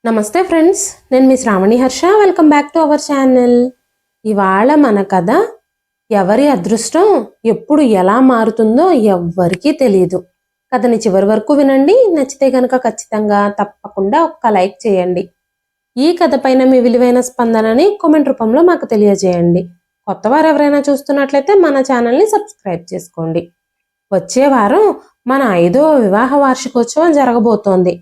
నమస్తే ఫ్రెండ్స్, నేను మీ Shravani Harsha. Welcome back to our channel. ఇవాళ మన కథ ఎవరి అదృష్టం ఎప్పుడు ఎలా మారుతుందో ఎవ్వరికీ తెలియదు. కథని చివరి వరకు వినండి. నచ్చితే కనుక ఖచ్చితంగా తప్పకుండా ఒక్క లైక్ చేయండి. ఈ కథ పైన మీ విలువైన స్పందనని కామెంట్ రూపంలో మాకు తెలియజేయండి. కొత్త వారు ఎవరైనా చూస్తున్నట్లయితే మన ఛానల్ని సబ్స్క్రైబ్ చేసుకోండి. వచ్చే వారం మన 5వ వివాహ వార్షికోత్సవం జరగబోతోంది.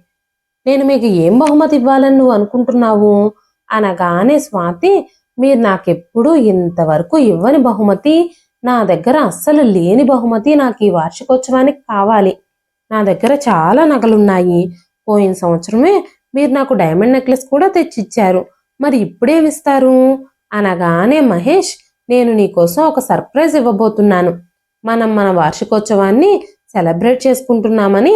నేను మీకు ఏం బహుమతి ఇవ్వాలని నువ్వు అనుకుంటున్నావు అనగానే స్వాతి, మీరు నాకెప్పుడు ఇంతవరకు ఇవ్వని బహుమతి, నా దగ్గర అస్సలు లేని బహుమతి నాకు ఈ వార్షికోత్సవానికి కావాలి. నా దగ్గర చాలా నగలున్నాయి. పోయిన సంవత్సరమే మీరు నాకు డైమండ్ నెక్లెస్ కూడా తెచ్చిచ్చారు. మరి ఇప్పుడేమిస్తారు అనగానే మహేష్, నేను నీకోసం ఒక సర్ప్రైజ్ ఇవ్వబోతున్నాను. మనం మన వార్షికోత్సవాన్ని సెలబ్రేట్ చేసుకుంటున్నామని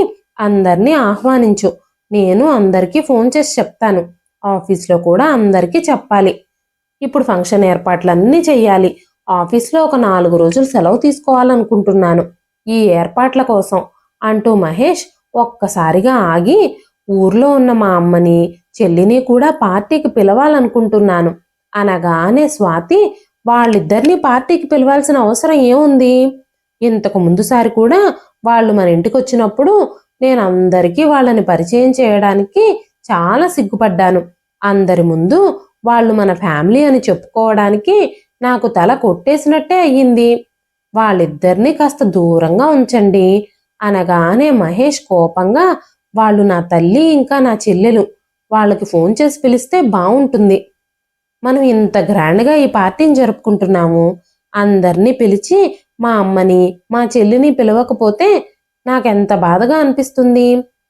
అందరినీ ఆహ్వానించు. నేను అందరికీ ఫోన్ చేసి చెప్తాను. ఆఫీస్లో కూడా అందరికీ చెప్పాలి. ఇప్పుడు ఫంక్షన్ ఏర్పాట్లన్నీ చెయ్యాలి. ఆఫీస్లో ఒక 4 రోజులు సెలవు తీసుకోవాలనుకుంటున్నాను ఈ ఏర్పాట్ల కోసం అంటూ మహేష్ ఒక్కసారిగా ఆగి, ఊర్లో ఉన్న మా అమ్మని చెల్లిని కూడా పార్టీకి పిలవాలనుకుంటున్నాను అనగానే స్వాతి, వాళ్ళిద్దరినీ పార్టీకి పిలవాల్సిన అవసరం ఏముంది? ఇంతకు ముందుసారి కూడా వాళ్ళు మన ఇంటికి వచ్చినప్పుడు నేను అందరికీ వాళ్ళని పరిచయం చేయడానికి చాలా సిగ్గుపడ్డాను. అందరి ముందు వాళ్ళు మన ఫ్యామిలీ అని చెప్పుకోవడానికి నాకు తల కొట్టేసినట్టే అయ్యింది. వాళ్ళిద్దరినీ కాస్త దూరంగా ఉంచండి అనగానే మహేష్ కోపంగా, వాళ్ళు నా తల్లి ఇంకా నా చెల్లెలు, వాళ్ళకి ఫోన్ చేసి పిలిస్తే బాగుంటుంది. మనం ఇంత గ్రాండ్గా ఈ పార్టీని జరుపుకుంటున్నాము. అందరినీ పిలిచి మా అమ్మని మా చెల్లిని పిలవకపోతే నాకెంత బాధగా అనిపిస్తుంది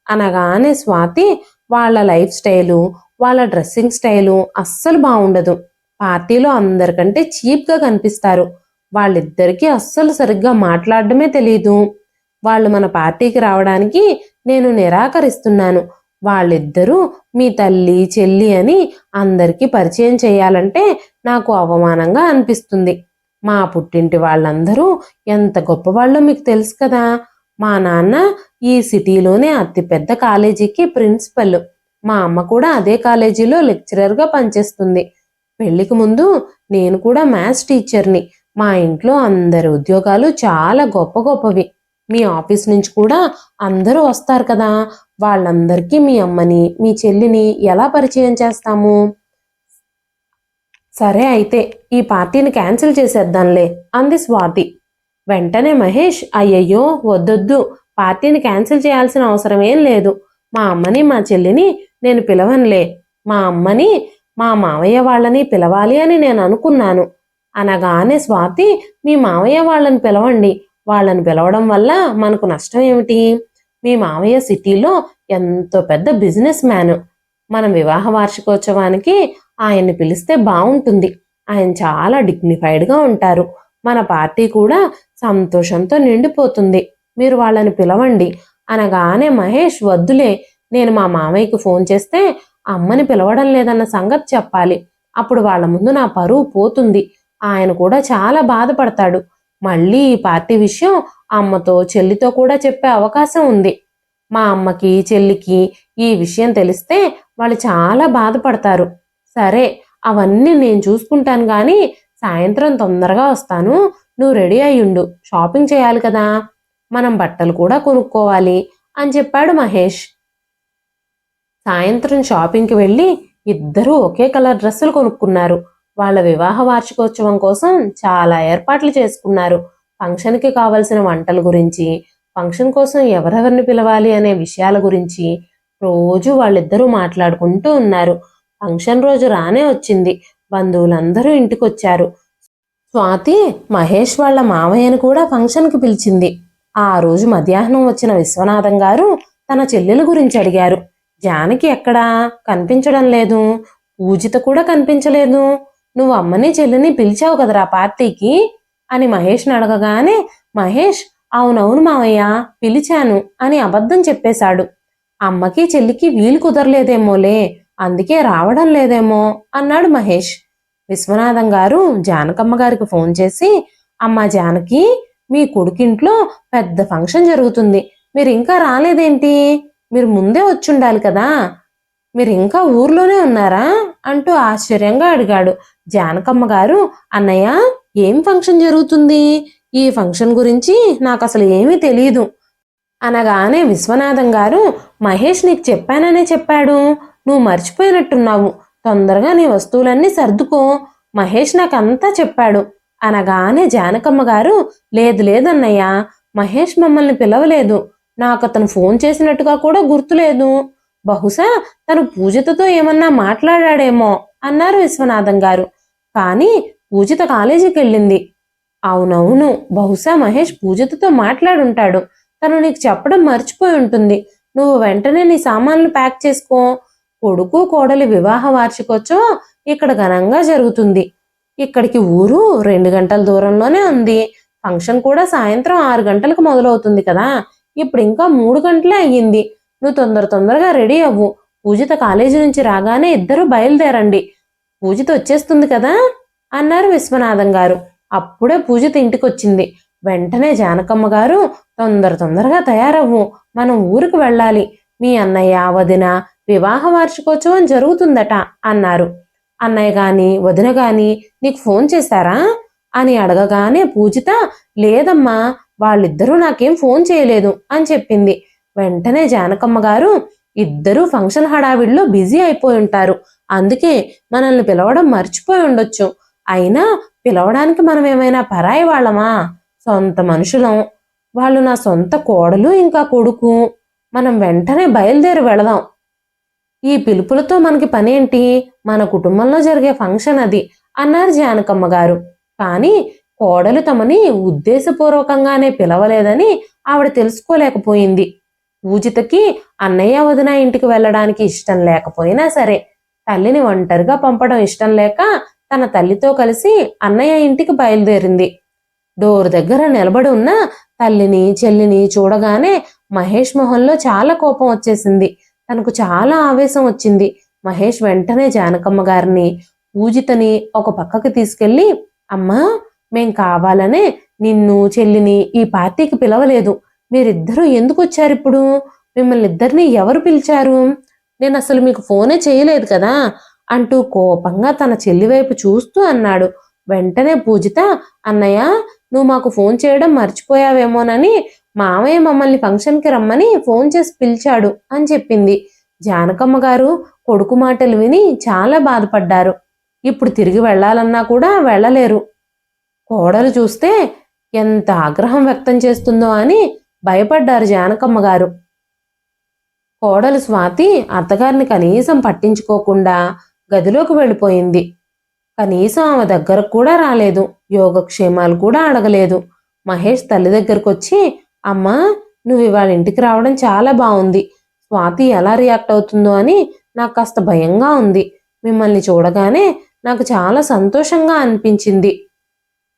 అనగానే స్వాతి, వాళ్ళ లైఫ్ స్టైలు, వాళ్ళ డ్రెస్సింగ్ స్టైలు అస్సలు బాగుండదు. పార్టీలో అందరికంటే చీప్గా కనిపిస్తారు. వాళ్ళిద్దరికీ అస్సలు సరిగ్గా మాట్లాడడమే తెలీదు. వాళ్ళు మన పార్టీకి రావడానికి నేను నిరాకరిస్తున్నాను. వాళ్ళిద్దరూ మీ తల్లి చెల్లి అని అందరికీ పరిచయం చేయాలంటే నాకు అవమానంగా అనిపిస్తుంది. మా పుట్టింటి వాళ్ళందరూ ఎంత గొప్పవాళ్ళో మీకు తెలుసు కదా. మా నాన్న ఈ సిటీలోనే అతిపెద్ద కాలేజీకి ప్రిన్సిపల్. మా అమ్మ కూడా అదే కాలేజీలో లెక్చరర్గా పనిచేస్తుంది. పెళ్లికి ముందు నేను కూడా మ్యాథ్స్ టీచర్ని. మా ఇంట్లో అందరి ఉద్యోగాలు చాలా గొప్ప గొప్పవి. మీ ఆఫీస్ నుంచి కూడా అందరూ వస్తారు కదా. వాళ్ళందరికీ మీ అమ్మని మీ చెల్లిని ఎలా పరిచయం చేస్తాము? సరే అయితే ఈ పార్టీని క్యాన్సిల్ చేసేద్దాంలే అంది స్వాతి. వెంటనే మహేష్, అయ్యయ్యో వద్దొద్దు, పార్టీని క్యాన్సిల్ చేయాల్సిన అవసరం ఏం లేదు. మా అమ్మని మా చెల్లిని నేను పిలవనులే. మా అమ్మని మా మావయ్య వాళ్ళని పిలవాలి అని నేను అనుకున్నాను అనగానే స్వాతి, మీ మావయ్య వాళ్ళని పిలవండి. వాళ్ళని పిలవడం వల్ల మనకు నష్టం ఏమిటి? మీ మావయ్య సిటీలో ఎంతో పెద్ద బిజినెస్ మ్యాన్. మనం వివాహ వార్షికోత్సవానికి ఆయన్ని పిలిస్తే బాగుంటుంది. ఆయన చాలా డిగ్నిఫైడ్గా ఉంటారు. మన పార్టీ కూడా సంతోషంతో నిండిపోతుంది. మీరు వాళ్ళని పిలవండి అనగానే మహేష్, వద్దులే, నేను మా మామయ్యకి ఫోన్ చేస్తే అమ్మని పిలవడం లేదన్న సంగతి చెప్పాలి. అప్పుడు వాళ్ళ ముందు నా పరువు పోతుంది. ఆయన కూడా చాలా బాధపడతాడు. మళ్ళీ ఈ పార్టీ విషయం అమ్మతో చెల్లితో కూడా చెప్పే అవకాశం ఉంది. మా అమ్మకి చెల్లికి ఈ విషయం తెలిస్తే వాళ్ళు చాలా బాధపడతారు. సరే, అవన్నీ నేను చూసుకుంటాను కానీ సాయంత్రం తొందరగా వస్తాను. నువ్వు రెడీ అయ్యుండు, షాపింగ్ చేయాలి కదా, మనం బట్టలు కూడా కొనుక్కోవాలి అని చెప్పాడు మహేష్. సాయంత్రం షాపింగ్కి వెళ్ళి ఇద్దరూ ఒకే కలర్ డ్రెస్సులు కొనుక్కున్నారు. వాళ్ళ వివాహ వార్షికోత్సవం కోసం చాలా ఏర్పాట్లు చేసుకున్నారు. ఫంక్షన్కి కావలసిన వంటల గురించి, ఫంక్షన్ కోసం ఎవరెవరిని పిలవాలి అనే విషయాల గురించి రోజు వాళ్ళిద్దరూ మాట్లాడుకుంటూ ఉన్నారు. ఫంక్షన్ రోజు రానే వచ్చింది. బంధువులందరూ ఇంటికొచ్చారు. స్వాతి మహేష్ వాళ్ళ మావయ్యను కూడా ఫంక్షన్కి పిలిచింది. ఆ రోజు మధ్యాహ్నం వచ్చిన విశ్వనాథం గారు తన చెల్లెల గురించి అడిగారు. జానకి ఎక్కడా కనిపించడం లేదు, పూజిత కూడా కనిపించలేదు. నువ్వు అమ్మని చెల్లిని పిలిచావు కదరా పార్టీకి అని మహేష్ని అడగగానే మహేష్, అవునవును మావయ్య, పిలిచాను అని అబద్ధం చెప్పేశాడు. అమ్మకి చెల్లికి వీలు కుదరలేదేమోలే, అందుకే రావడం లేదేమో అన్నాడు మహేష్. విశ్వనాథం గారు జానకమ్మ గారికి ఫోన్ చేసి, అమ్మా జానకి, మీ కొడుకింట్లో పెద్ద ఫంక్షన్ జరుగుతుంది, మీరు ఇంకా రాలేదేంటి? మీరు ముందే వచ్చుండాలి కదా. మీరు ఇంకా ఊర్లోనే ఉన్నారా అంటూ ఆశ్చర్యంగా అడిగాడు. జానకమ్మ గారు, అన్నయ్య ఏం ఫంక్షన్ జరుగుతుంది? ఈ ఫంక్షన్ గురించి నాకు అసలు ఏమీ తెలియదు అనగానే విశ్వనాథం గారు, మహేష్ నీకు చెప్పాననే చెప్పాడు, నువ్వు మర్చిపోయినట్టున్నావు, తొందరగా నీ వస్తువులన్నీ సర్దుకో, మహేష్ నాకంతా చెప్పాడు అనగానే జానకమ్మ గారు, లేదు లేదన్నయ్య, మహేష్ మమ్మల్ని పిలవలేదు, నాకు అతను ఫోన్ చేసినట్టుగా కూడా గుర్తులేదు, బహుశా తను పూజితతో ఏమన్నా మాట్లాడాడేమో అన్నారు విశ్వనాథం గారు. కానీ పూజిత కాలేజీకి వెళ్ళింది. అవునవును, బహుశా మహేష్ పూజితతో మాట్లాడుంటాడు, తను నీకు చెప్పడం మర్చిపోయి ఉంటుంది, నువ్వు వెంటనే నీ సామాన్లు ప్యాక్ చేసుకో, కొడుకు కోడలి వివాహ వార్షికోత్సవం ఇక్కడ ఘనంగా జరుగుతుంది, ఇక్కడికి ఊరు 2 గంటల దూరంలోనే ఉంది, ఫంక్షన్ కూడా సాయంత్రం 6 గంటలకు మొదలవుతుంది కదా, ఇప్పుడు ఇంకా 3 గంటలే అయ్యింది, నువ్వు తొందరగా రెడీ అవ్వు, పూజిత కాలేజీ నుంచి రాగానే ఇద్దరు బయలుదేరండి, పూజిత వచ్చేస్తుంది కదా అన్నారు విశ్వనాథం గారు. అప్పుడే పూజిత ఇంటికొచ్చింది. వెంటనే జానకమ్మ గారు, తొందరగా తయారవ్వు, మనం ఊరికి వెళ్ళాలి, మీ అన్నయ్య వదిన వివాహ వార్షికోత్సవం జరుగుతుందట అన్నారు. అన్నయ్య గాని వదిన గాని నీకు ఫోన్ చేశారా అని అడగగానే పూజిత, లేదమ్మా, వాళ్ళిద్దరూ నాకేం ఫోన్ చేయలేదు అని చెప్పింది. వెంటనే జానకమ్మ గారు, ఇద్దరూ ఫంక్షన్ హడావిడిలో బిజీ అయిపోయి ఉంటారు, అందుకే మనల్ని పిలవడం మర్చిపోయి ఉండొచ్చు, అయినా పిలవడానికి మనం ఏమైనా పరాయి వాళ్ళమా? సొంత మనుషులం, వాళ్ళు నా సొంత కోడలు ఇంకా కొడుకు, మనం వెంటనే బయలుదేరి వెళదాం, ఈ పిలుపులతో మనకి పనేంటి, మన కుటుంబంలో జరిగే ఫంక్షన్ అది అన్నారు జానకమ్మ గారు. కానీ కోడలు తమని ఉద్దేశపూర్వకంగానే పిలవలేదని ఆవిడ తెలుసుకోలేకపోయింది. పూజితకి అన్నయ్య వదిన ఇంటికి వెళ్ళడానికి ఇష్టం లేకపోయినా సరే, తల్లిని ఒంటరిగా పంపడం ఇష్టం లేక తన తల్లితో కలిసి అన్నయ్య ఇంటికి బయలుదేరింది. డోర్ దగ్గర నిలబడి ఉన్న తల్లిని చెల్లిని చూడగానే మహేష్ మొహంలో చాలా కోపం వచ్చేసింది. తనకు చాలా ఆవేశం వచ్చింది. మహేష్ వెంటనే జానకమ్మ గారిని పూజితని ఒక పక్కకి తీసుకెళ్లి, అమ్మా, మేం కావాలనే నిన్ను చెల్లిని ఈ పార్టీకి పిలవలేదు, మీరిద్దరూ ఎందుకు వచ్చారిప్పుడు, మిమ్మల్ని ఇద్దరిని ఎవరు పిలిచారు, నేను అసలు మీకు ఫోనే చేయలేదు కదా అంటూ కోపంగా తన చెల్లి వైపు చూస్తూ అన్నాడు. వెంటనే పూజిత, అన్నయ్య, నువ్వు మాకు ఫోన్ చేయడం మర్చిపోయావేమోనని మామయ్య మమ్మల్ని ఫంక్షన్కి రమ్మని ఫోన్ చేసి పిలిచాడు అని చెప్పింది. జానకమ్మ గారు కొడుకు మాటలు విని చాలా బాధపడ్డారు. ఇప్పుడు తిరిగి వెళ్లాలన్నా కూడా వెళ్ళలేరు. కోడలు చూస్తే ఎంత ఆగ్రహం వ్యక్తం చేస్తుందో అని భయపడ్డారు జానకమ్మ గారు. కోడలు స్వాతి అత్తగారిని కనీసం పట్టించుకోకుండా గదిలోకి వెళ్ళిపోయింది. కనీసం ఆమె దగ్గరకు కూడా రాలేదు, యోగక్షేమాలు కూడా అడగలేదు. మహేష్ తల్లి దగ్గరకు వచ్చి, అమ్మా, నువ్వు ఇవాళ ఇంటికి రావడం చాలా బాగుంది, స్వాతి ఎలా రియాక్ట్ అవుతుందో అని నాకు కాస్త భయంగా ఉంది, మిమ్మల్ని చూడగానే నాకు చాలా సంతోషంగా అనిపించింది,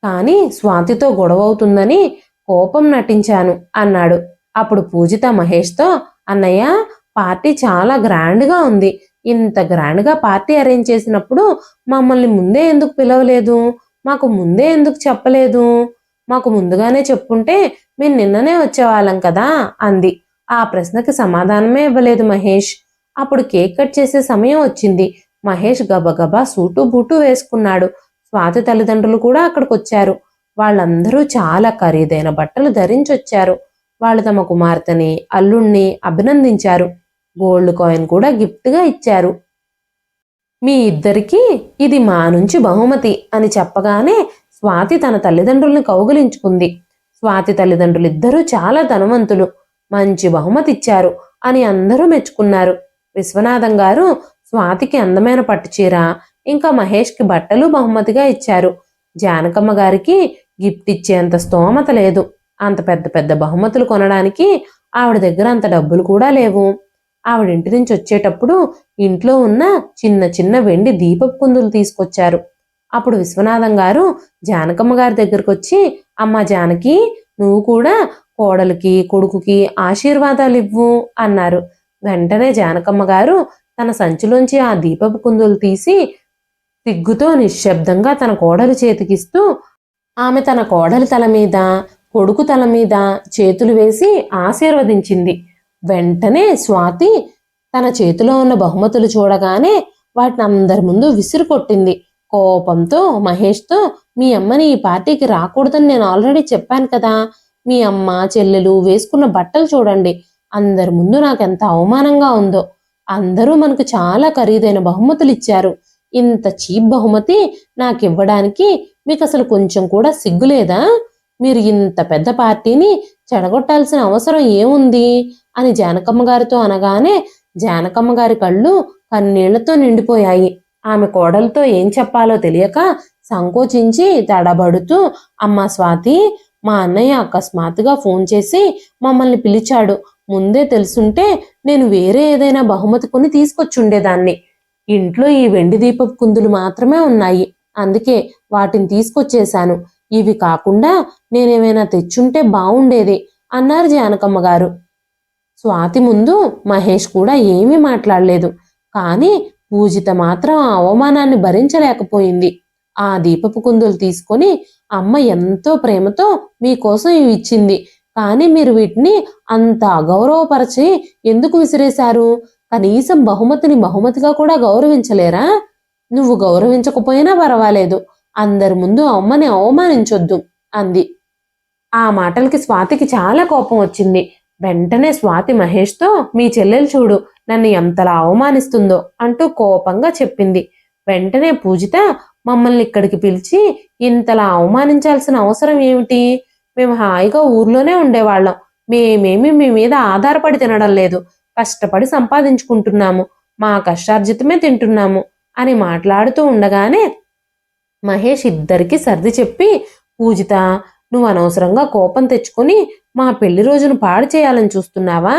కానీ స్వాతితో గొడవ అవుతుందని కోపం నటించాను అన్నాడు. అప్పుడు పూజిత మహేష్తో, అన్నయ్య, పార్టీ చాలా గ్రాండ్గా ఉంది, ఇంత గ్రాండ్గా పార్టీ అరేంజ్ చేసినప్పుడు మమ్మల్ని ముందే ఎందుకు పిలవలేదు, మాకు ముందే ఎందుకు చెప్పలేదు, మాకు ముందుగానే చెప్పుంటే మేము నిన్ననే వచ్చేవాళ్ళం కదా అంది. ఆ ప్రశ్నకి సమాధానమే ఇవ్వలేదు మహేష్. అప్పుడు కేక్ కట్ చేసే సమయం వచ్చింది. మహేష్ గబగబా సూటు బూటు వేసుకున్నాడు. స్వాతి తల్లిదండ్రులు కూడా అక్కడికి వచ్చారు. వాళ్ళందరూ చాలా ఖరీదైన బట్టలు ధరించొచ్చారు. వాళ్ళు తమ కుమార్తెని అల్లుణ్ణి అభినందించారు. గోల్డ్ కాయిన్ కూడా గిఫ్ట్గా ఇచ్చారు. మీ ఇద్దరికీ ఇది మా నుంచి బహుమతి అని చెప్పగానే స్వాతి తన తల్లిదండ్రుల్ని కౌగిలించుకుంది. స్వాతి తల్లిదండ్రులు ఇద్దరూ చాలా ధనవంతులు, మంచి బహుమతి ఇచ్చారు అని అందరూ మెచ్చుకున్నారు. విశ్వనాథం గారు స్వాతికి అందమైన పట్టుచీర, ఇంకా మహేష్కి బట్టలు బహుమతిగా ఇచ్చారు. జానకమ్మ గారికి గిఫ్ట్ ఇచ్చేంత స్తోమత లేదు. అంత పెద్ద పెద్ద బహుమతులు కొనడానికి ఆవిడ దగ్గర అంత డబ్బులు కూడా లేవు. ఆవిడింటి నుంచి వచ్చేటప్పుడు ఇంట్లో ఉన్న చిన్న చిన్న వెండి దీపపు కుందులు తీసుకొచ్చారు. అప్పుడు విశ్వనాథం గారు జానకమ్మ గారి దగ్గరకు వచ్చి, అమ్మ జానకి, నువ్వు కూడా కోడలికి కొడుకుకి ఆశీర్వాదాలు ఇవ్వు అన్నారు. వెంటనే జానకమ్మ గారు తన సంచిలోంచి ఆ దీపపు కుందులు తీసి సిగ్గుతో నిశ్శబ్దంగా తన కోడలి చేతికిస్తూ, ఆమె తన కోడలి తల మీద కొడుకు తల మీద చేతులు వేసి ఆశీర్వదించింది. వెంటనే స్వాతి తన చేతిలో ఉన్న బహుమతులు చూడగానే వాటిని అందరి ముందు విసిరి కొట్టింది. కోపంతో మహేష్తో, మీ అమ్మని ఈ పార్టీకి రాకూడదని నేను ఆల్రెడీ చెప్పాను కదా. మీ అమ్మ చెల్లెలు వేసుకున్న బట్టలు చూడండి, అందరి ముందు నాకెంత అవమానంగా ఉందో. అందరూ మనకు చాలా ఖరీదైన బహుమతులు ఇచ్చారు. ఇంత చీప్ బహుమతి నాకివ్వడానికి మీకు అసలు కొంచెం కూడా సిగ్గులేదా? మీరు ఇంత పెద్ద పార్టీని చెడగొట్టాల్సిన అవసరం ఏముంది అని జానకమ్మ గారితో అనగానే జానకమ్మ గారి కళ్ళు కన్నీళ్లతో నిండిపోయాయి. ఆమె కోడలతో ఏం చెప్పాలో తెలియక సంకోచించి తడబడుతూ, అమ్మా స్వాతి, మా అన్నయ్య అకస్మాత్తుగా ఫోన్ చేసి మమ్మల్ని పిలిచాడు. ముందే తెలుసుంటే నేను వేరే ఏదైనా బహుమతి కొని తీసుకొచ్చుండేదాన్ని. ఇంట్లో ఈ వెండి దీపపు కుందులు మాత్రమే ఉన్నాయి, అందుకే వాటిని తీసుకొచ్చేశాను. ఇవి కాకుండా నేనేమైనా తెచ్చుంటే బావుండేది అన్నారు జానకమ్మ గారు. స్వాతి ముందు మహేష్ కూడా ఏమీ మాట్లాడలేదు. కానీ పూజిత మాత్రం ఆ అవమానాన్ని భరించలేకపోయింది. ఆ దీపపు కుందులు తీసుకొని, అమ్మ ఎంతో ప్రేమతో మీకోసం ఇవి ఇచ్చింది, కానీ మీరు వీటిని అంత అగౌరవపరిచి ఎందుకు విసిరేశారు? కనీసం బహుమతిని బహుమతిగా కూడా గౌరవించలేరా? నువ్వు గౌరవించకపోయినా పర్వాలేదు, అందరి ముందు అమ్మని అవమానించొద్దు అంది. ఆ మాటలకి స్వాతికి చాలా కోపం వచ్చింది. వెంటనే స్వాతి మహేష్తో, మీ చెల్లెలు చూడు నన్ను ఎంతలా అవమానిస్తుందో అంటూ కోపంగా చెప్పింది. వెంటనే పూజిత, మమ్మల్ని ఇక్కడికి పిలిచి ఇంతలా అవమానించాల్సిన అవసరం ఏమిటి? మేము హాయిగా ఊర్లోనే ఉండేవాళ్ళం. మేమేమి మీ మీద ఆధారపడి తినడం లేదు, కష్టపడి సంపాదించుకుంటున్నాము, మా కష్టార్జితమే తింటున్నాము అని మాట్లాడుతూ ఉండగానే మహేష్ ఇద్దరికి సర్ది చెప్పి, పూజిత, నువ్వు అనవసరంగా కోపం తెచ్చుకొని మా పెళ్లి రోజును పాడు చేయాలని చూస్తున్నావా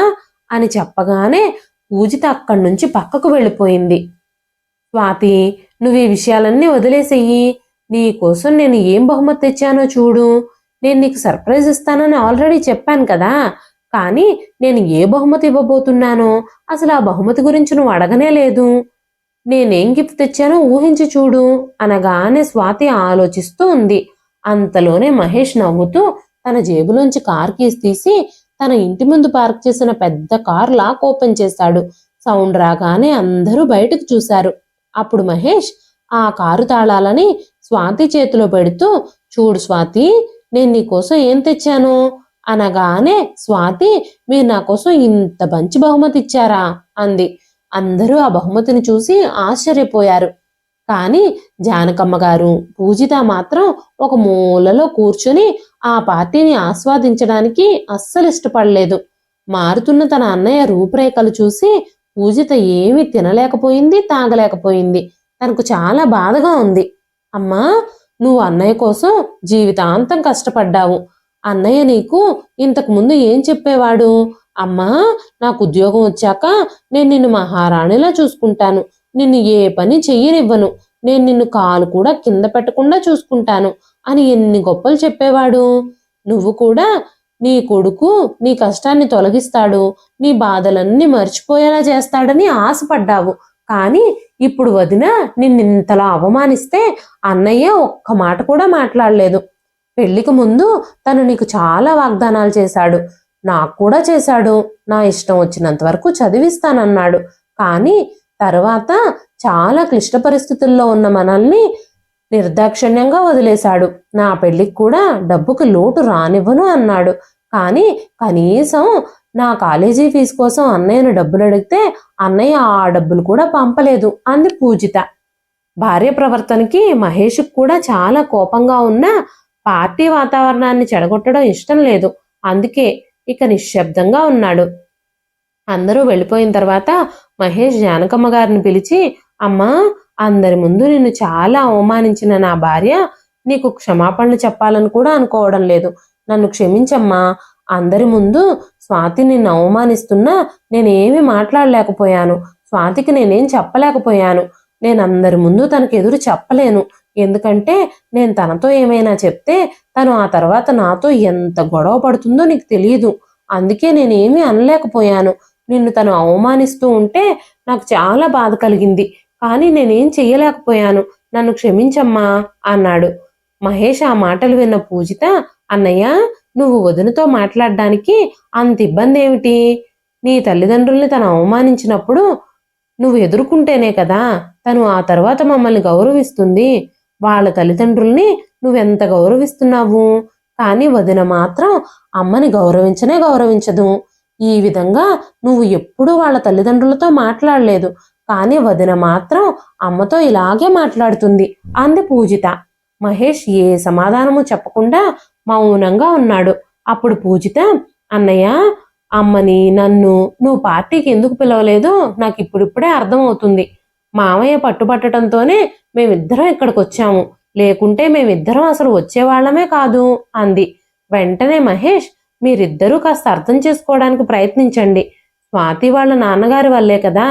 అని చెప్పగానే పూజిత అక్కడి నుంచి పక్కకు వెళ్ళిపోయింది. స్వాతి, నువ్వు ఈ విషయాలన్నీ వదిలేసేయి. నీకోసం నేను ఏం బహుమతి తెచ్చానో చూడు. నేను నీకు సర్ప్రైజ్ ఇస్తానని ఆల్రెడీ చెప్పాను కదా, కానీ నేను ఏ బహుమతి ఇవ్వబోతున్నానో అసలు ఆ బహుమతి గురించి నువ్వు అడగనే లేదు. నేనేం గిఫ్ట్ తెచ్చానో ఊహించి చూడు అనగానే స్వాతి ఆలోచిస్తూ ఉంది. అంతలోనే మహేష్ నవ్వుతూ తన జేబులోంచి కార్ కీస్ తీసి తన ఇంటి ముందు పార్క్ చేసిన పెద్ద కార్ లాక్ ఓపెన్ చేశాడు. సౌండ్ రాగానే అందరూ బయటకు చూశారు. అప్పుడు మహేష్ ఆ కారు తాళాలని స్వాతి చేతిలో పెడుతూ, చూడు స్వాతి, నేను నీకోసం ఏం తెచ్చాను అనగానే స్వాతి, మీరు నా కోసం ఇంత మంచి బహుమతి ఇచ్చారా అంది. అందరూ ఆ బహుమతిని చూసి ఆశ్చర్యపోయారు. కానీ జానకమ్మ గారు, పూజిత మాత్రం ఒక మూలలో కూర్చొని ఆ పార్టీని ఆస్వాదించడానికి అస్సలు ఇష్టపడలేదు. మారుతున్న తన అన్నయ్య రూపురేఖలు చూసి పూజిత ఏమీ తినలేకపోయింది, తాగలేకపోయింది. తనకు చాలా బాధగా ఉంది. అమ్మా, నువ్వు అన్నయ్య కోసం జీవితాంతం కష్టపడ్డావు. అన్నయ్య నీకు ఇంతకు ముందు ఏం చెప్పేవాడు? అమ్మా, నాకు ఉద్యోగం వచ్చాక నేను నిన్ను మహారాణిలా చూసుకుంటాను, నిన్ను ఏ పని చెయ్యనివ్వను, నేను నిన్ను కాలు కూడా కింద పెట్టకుండా చూసుకుంటాను అని ఎన్ని గొప్పలు చెప్పేవాడు. నువ్వు కూడా నీ కొడుకు నీ కష్టాన్ని తొలగిస్తాడు, నీ బాధలన్నీ మర్చిపోయేలా చేస్తాడని ఆశపడ్డావు. కానీ ఇప్పుడు వదిన నిన్నింతలా అవమానిస్తే అన్నయ్య ఒక్క మాట కూడా మాట్లాడలేదు. పెళ్లికి ముందు తను నీకు చాలా వాగ్దానాలు చేశాడు, నాకు కూడా చేశాడు. నా ఇష్టం వచ్చినంత వరకు చదివిస్తానన్నాడు. కానీ తర్వాత చాలా క్లిష్ట పరిస్థితుల్లో ఉన్న మనల్ని నిర్దాక్షిణ్యంగా వదిలేశాడు. నా పెళ్లికి కూడా డబ్బుకి లోటు రానివ్వను అన్నాడు. కానీ కనీసం నా కాలేజీ ఫీజు కోసం అన్నయ్యను డబ్బులు అడిగితే అన్నయ్య ఆ డబ్బులు కూడా పంపలేదు అంది పూజిత. భార్య ప్రవర్తనకి మహేష్కి కూడా చాలా కోపంగా ఉన్న పార్టీ వాతావరణాన్ని చెడగొట్టడం ఇష్టం లేదు. అందుకే ఇక నిశ్శబ్దంగా ఉన్నాడు. అందరూ వెళ్ళిపోయిన తర్వాత మహేష్ జానకమ్మ గారిని పిలిచి, అమ్మా, అందరి ముందు నిన్ను చాలా అవమానించిన నా భార్య నీకు క్షమాపణలు చెప్పాలని కూడా అనుకోవడం లేదు. నన్ను క్షమించమ్మా. అందరి ముందు స్వాతి నిన్ను అవమానిస్తున్నా నేనేమీ మాట్లాడలేకపోయాను. స్వాతికి నేనేం చెప్పలేకపోయాను. నేను అందరి ముందు తనకు ఎదురు చెప్పలేను. ఎందుకంటే నేను తనతో ఏమైనా చెప్తే తను ఆ తర్వాత నాతో ఎంత గొడవ పడుతుందో నీకు తెలియదు. అందుకే నేనేమీ అనలేకపోయాను. నిన్ను తను అవమానిస్తూ ఉంటే నాకు చాలా బాధ కలిగింది. కానీ నేనేం చెయ్యలేకపోయాను. నన్ను క్షమించమ్మా అన్నాడు. మహేష్ ఆ మాటలు విన్న పూజిత, అన్నయ్య, నువ్వు వదినతో మాట్లాడడానికి అంత ఇబ్బంది ఏమిటి? నీ తల్లిదండ్రుల్ని తను అవమానించినప్పుడు నువ్వు ఎదుర్కొంటేనే కదా తను ఆ తర్వాత మమ్మల్ని గౌరవిస్తుంది. వాళ్ళ తల్లిదండ్రుల్ని నువ్వెంత గౌరవిస్తున్నావు, కానీ వదిన మాత్రం అమ్మని గౌరవించనే గౌరవించదు. ఈ విధంగా నువ్వు ఎప్పుడూ వాళ్ళ తల్లిదండ్రులతో మాట్లాడలేదు, కానీ వదిన మాత్రం అమ్మతో ఇలాగే మాట్లాడుతుంది అంది పూజిత. మహేష్ ఏ సమాధానము చెప్పకుండా మౌనంగా ఉన్నాడు. అప్పుడు పూజిత, అన్నయ్య, అమ్మని నన్ను నువ్వు పార్టీకి ఎందుకు పిలవలేదో నాకు ఇప్పుడిప్పుడే అర్థమవుతుంది. మామయ్య పట్టుబట్టడంతోనే మేమిద్దరం ఇక్కడికి వచ్చాము, లేకుంటే మేమిద్దరం అసలు వచ్చేవాళ్లమే కాదు అంది. వెంటనే మహేష్, మీరిద్దరూ కాస్త అర్థం చేసుకోవడానికి ప్రయత్నించండి. స్వాతి వాళ్ళ నాన్నగారి వల్లే కదా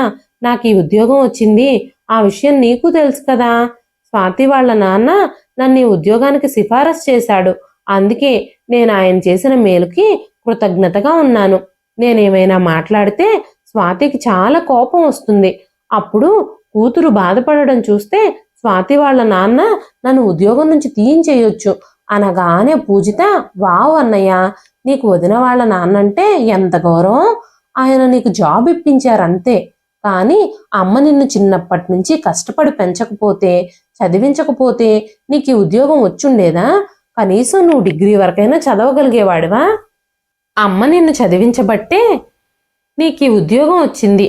నాకు ఈ ఉద్యోగం వచ్చింది. ఆ విషయం నీకు తెలుసు కదా. స్వాతి వాళ్ళ నాన్న నన్ను ఈ ఉద్యోగానికి సిఫారసు చేశాడు. అందుకే నేను ఆయన చేసిన మేలుకి కృతజ్ఞతగా ఉన్నాను. నేనేమైనా మాట్లాడితే స్వాతికి చాలా కోపం వస్తుంది. అప్పుడు కూతురు బాధపడడం చూస్తే స్వాతి వాళ్ళ నాన్న నన్ను ఉద్యోగం నుంచి తీయించేయొచ్చు అనగానే పూజిత, వావ్ అన్నయ్య, నీకు వదిన వాళ్ళ నాన్నంటే ఎంత గౌరవం. ఆయన నీకు జాబ్ ఇప్పించారంతే, కానీ అమ్మ నిన్ను చిన్నప్పటి నుంచి కష్టపడి పెంచకపోతే, చదివించకపోతే నీకు ఈ ఉద్యోగం వచ్చుండేదా? కనీసం నువ్వు డిగ్రీ వరకైనా చదవగలిగేవాడివా? అమ్మ నిన్ను చదివించబట్టే నీకు ఈ ఉద్యోగం వచ్చింది.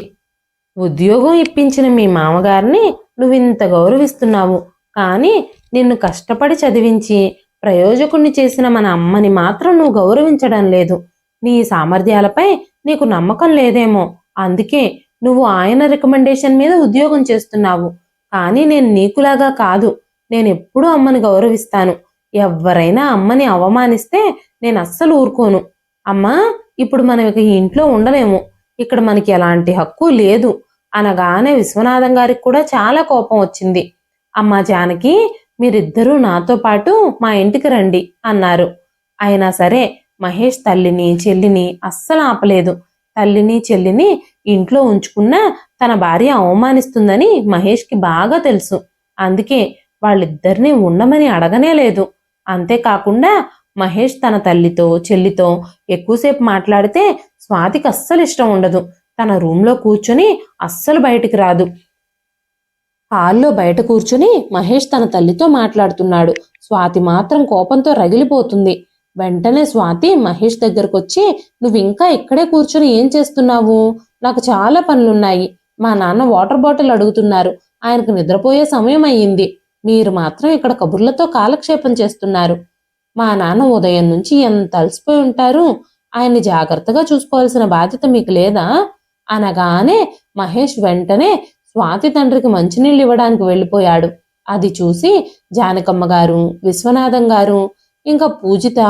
ఉద్యోగం ఇప్పించిన మీ మామగారిని నువ్వింత గౌరవిస్తున్నావు, కానీ నిన్ను కష్టపడి చదివించి ప్రయోజకుణ్ణి చేసిన మన అమ్మని మాత్రం నువ్వు గౌరవించడం లేదు. నీ సామర్థ్యాలపై నీకు నమ్మకం లేదేమో, అందుకే నువ్వు ఆయన రికమెండేషన్ మీద ఉద్యోగం చేస్తున్నావు. కానీ నేను నీకులాగా కాదు. నేను ఎప్పుడూ అమ్మని గౌరవిస్తాను. ఎవరైనా అమ్మని అవమానిస్తే నేను అస్సలు ఊరుకోను. అమ్మా, ఇప్పుడు మనం ఇక ఈ ఇంట్లో ఉండలేము. ఇక్కడ మనకి ఎలాంటి హక్కు లేదు అనగానే విశ్వనాథం గారికి కూడా చాలా కోపం వచ్చింది. అమ్మా జానకి, మీరిద్దరూ నాతో పాటు మా ఇంటికి రండి అన్నారు. అయినా సరే మహేష్ తల్లిని చెల్లిని అస్సలు ఆపలేదు. తల్లిని చెల్లిని ఇంట్లో ఉంచుకున్నా తన భార్య అవమానిస్తుందని మహేష్కి బాగా తెలుసు. అందుకే వాళ్ళిద్దరినీ ఉండమని అడగనే లేదు. అంతేకాకుండా మహేష్ తన తల్లితో చెల్లితో ఎక్కువసేపు మాట్లాడితే స్వాతికి అస్సలు ఇష్టం ఉండదు. తన రూమ్లో కూర్చొని అస్సలు బయటికి రాదు. హాల్లో బయట కూర్చుని మహేష్ తన తల్లితో మాట్లాడుతున్నాడు. స్వాతి మాత్రం కోపంతో రగిలిపోతుంది. వెంటనే స్వాతి మహేష్ దగ్గరకొచ్చి, నువ్వు ఇంకా ఇక్కడే కూర్చొని ఏం చేస్తున్నావు? నాకు చాలా పనులున్నాయి. మా నాన్న వాటర్ బాటిల్ అడుగుతున్నారు. ఆయనకు నిద్రపోయే సమయం అయ్యింది. మీరు మాత్రం ఇక్కడ కబుర్లతో కాలక్షేపం చేస్తున్నారు. మా నాన్న ఉదయం నుంచి ఎంత అలసిపోయి ఉంటారు. ఆయన్ని జాగ్రత్తగా చూసుకోవాల్సిన బాధ్యత మీకు లేదా? అనగానే మహేష్ వెంటనే స్వాతి తండ్రికి మంచినీళ్ళు ఇవ్వడానికి వెళ్ళిపోయాడు. అది చూసి జానకమ్మ గారు, విశ్వనాథం గారు, ఇంకా పూజిత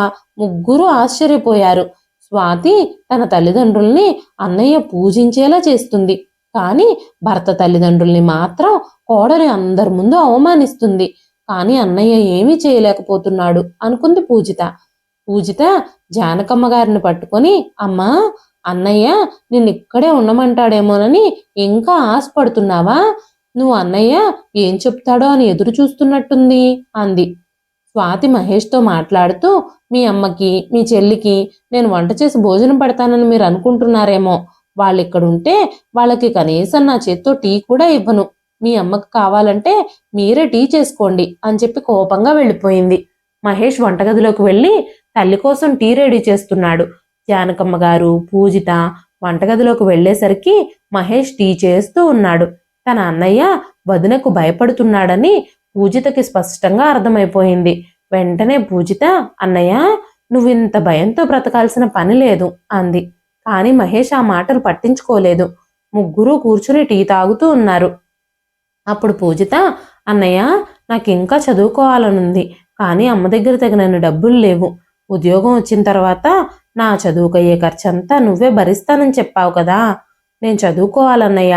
ముగ్గురు ఆశ్చర్యపోయారు. స్వాతి తన తల్లిదండ్రుల్ని అన్నయ్య పూజించేలా చేస్తుంది, కానీ భర్త తల్లిదండ్రుల్ని మాత్రం కోడలి అందరి ముందు అవమానిస్తుంది. కానీ అన్నయ్య ఏమీ చేయలేకపోతున్నాడు అనుకుంది పూజిత. పూజిత జానకమ్మ గారిని పట్టుకొని, అమ్మా, అన్నయ్య నిన్నిక్కడే ఉండమంటాడేమోనని ఇంకా ఆశపడుతున్నావా? నువ్వు అన్నయ్య ఏం చెప్తాడో అని ఎదురు చూస్తున్నట్టుంది అంది. స్వాతి మహేష్తో మాట్లాడుతూ, మీ అమ్మకి మీ చెల్లికి నేను వంట చేసి భోజనం పెడతానని మీరు అనుకుంటున్నారేమో. వాళ్ళిక్కడుంటే వాళ్ళకి కనీసం నా చేత్తో టీ కూడా ఇవ్వను. మీ అమ్మకు కావాలంటే మీరే టీ చేసుకోండి అని చెప్పి కోపంగా వెళ్ళిపోయింది. మహేష్ వంటగదిలోకి వెళ్ళి తల్లి కోసం టీ రెడీ చేస్తున్నాడు. జానకమ్మ గారు, పూజిత వంటగదిలోకి వెళ్లేసరికి మహేష్ టీ చేస్తూ ఉన్నాడు. తన అన్నయ్య వదినకు భయపడుతున్నాడని పూజితకి స్పష్టంగా అర్థమైపోయింది. వెంటనే పూజిత, అన్నయ్య, నువ్వింత భయంతో బ్రతకాల్సిన పని లేదు అంది. కానీ మహేష్ ఆ మాటలు పట్టించుకోలేదు. ముగ్గురు కూర్చుని టీ తాగుతూ ఉన్నారు. అప్పుడు పూజిత, అన్నయ్య, నాకు ఇంకా చదువుకోవాలనుంది, కానీ అమ్మ దగ్గర తగినన్ని డబ్బులు లేవు. ఉద్యోగం వచ్చిన తర్వాత నా చదువుకయ్యే ఖర్చంతా నువ్వే భరిస్తానని చెప్పావు కదా. నేను చదువుకోవాలన్నయ్య,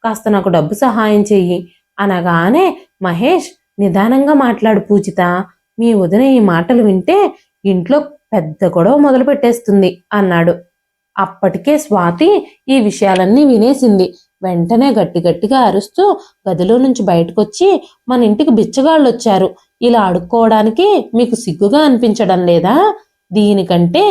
కాస్త నాకు డబ్బు సహాయం చెయ్యి అనగానే మహేష్, నిదానంగా మాట్లాడు పూజిత. మీ వదిన ఈ మాటలు వింటే ఇంట్లో పెద్ద గొడవ మొదలు పెట్టేస్తుంది అన్నాడు. అప్పటికే స్వాతి ఈ విషయాలన్నీ వినేసింది. వెంటనే గట్టిగా అరుస్తూ గదిలో నుంచి బయటకొచ్చి, మన ఇంటికి బిచ్చగాళ్ళు వచ్చారు, ఇలా అడుక్కోవడానికి మీకు సిగ్గుగా అనిపించడం లేదా? దీనికంటే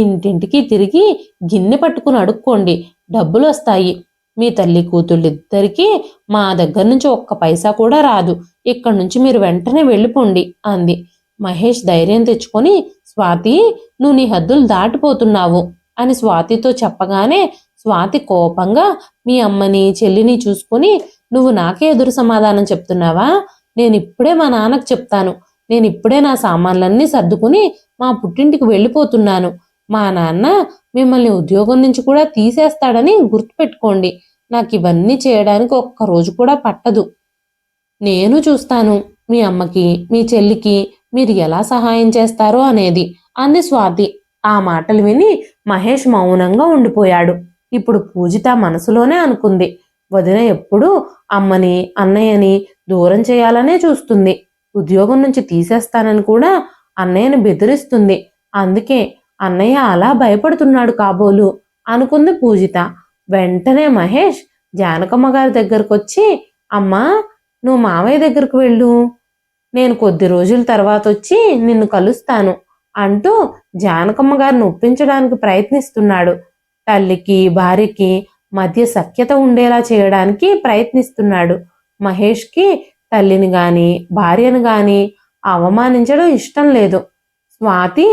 ఇంటింటికి తిరిగి గిన్నె పట్టుకుని అడుక్కోండి. డబ్బులు వస్తాయి. మీ తల్లి కూతుళ్ళిద్దరికీ మా దగ్గర నుంచి ఒక్క పైసా కూడా రాదు. ఇక్కడి నుంచి మీరు వెంటనే వెళ్ళిపోండి అంది. మహేష్ ధైర్యం తెచ్చుకొని, స్వాతి, నువ్వు నీ హద్దులు దాటిపోతున్నావు అని స్వాతితో చెప్పగానే స్వాతి కోపంగా, మీ అమ్మని చెల్లిని చూసుకుని, నువ్వు నాకే ఎదురు సమాధానం చెప్తున్నావా? నేనిప్పుడే మా నాన్నకు చెప్తాను. నేనిప్పుడే నా సామాన్లన్నీ సర్దుకుని మా పుట్టింటికి వెళ్ళిపోతున్నాను. మా నాన్న మిమ్మల్ని ఉద్యోగం నుంచి కూడా తీసేస్తాడని గుర్తుపెట్టుకోండి. నాకు ఇవన్నీ చేయడానికి ఒక్క రోజు కూడా పట్టదు. నేను చూస్తాను మీ అమ్మకి, మీ చెల్లికి మీరు ఎలా సహాయం చేస్తారో అనేది అంది స్వాతి. ఆ మాటలు విని మహేష్ మౌనంగా ఉండిపోయాడు. ఇప్పుడు పూజిత మనసులోనే అనుకుంది, వదిన ఎప్పుడూ అమ్మని అన్నయ్యని దూరం చేయాలనే చూస్తుంది. ఉద్యోగం నుంచి తీసేస్తానని కూడా అన్నయ్యని బెదిరిస్తుంది. అందుకే అన్నయ్య అలా భయపడుతున్నాడు కాబోలు అనుకుంది పూజిత. వెంటనే మహేష్ జానకమ్మ గారి దగ్గరకొచ్చి, అమ్మా, నువ్వు మావయ్య దగ్గరకు వెళ్ళు, నేను కొద్ది రోజుల తర్వాత వచ్చి నిన్ను కలుస్తాను అంటూ జానకమ్మ గారిని ఒప్పించడానికి ప్రయత్నిస్తున్నాడు. తల్లికి భార్యకి మధ్య సఖ్యత ఉండేలా చేయడానికి ప్రయత్నిస్తున్నాడు. మహేష్కి తల్లిని గాని భార్యను గాని అవమానించడం ఇష్టం లేదు. స్వాతి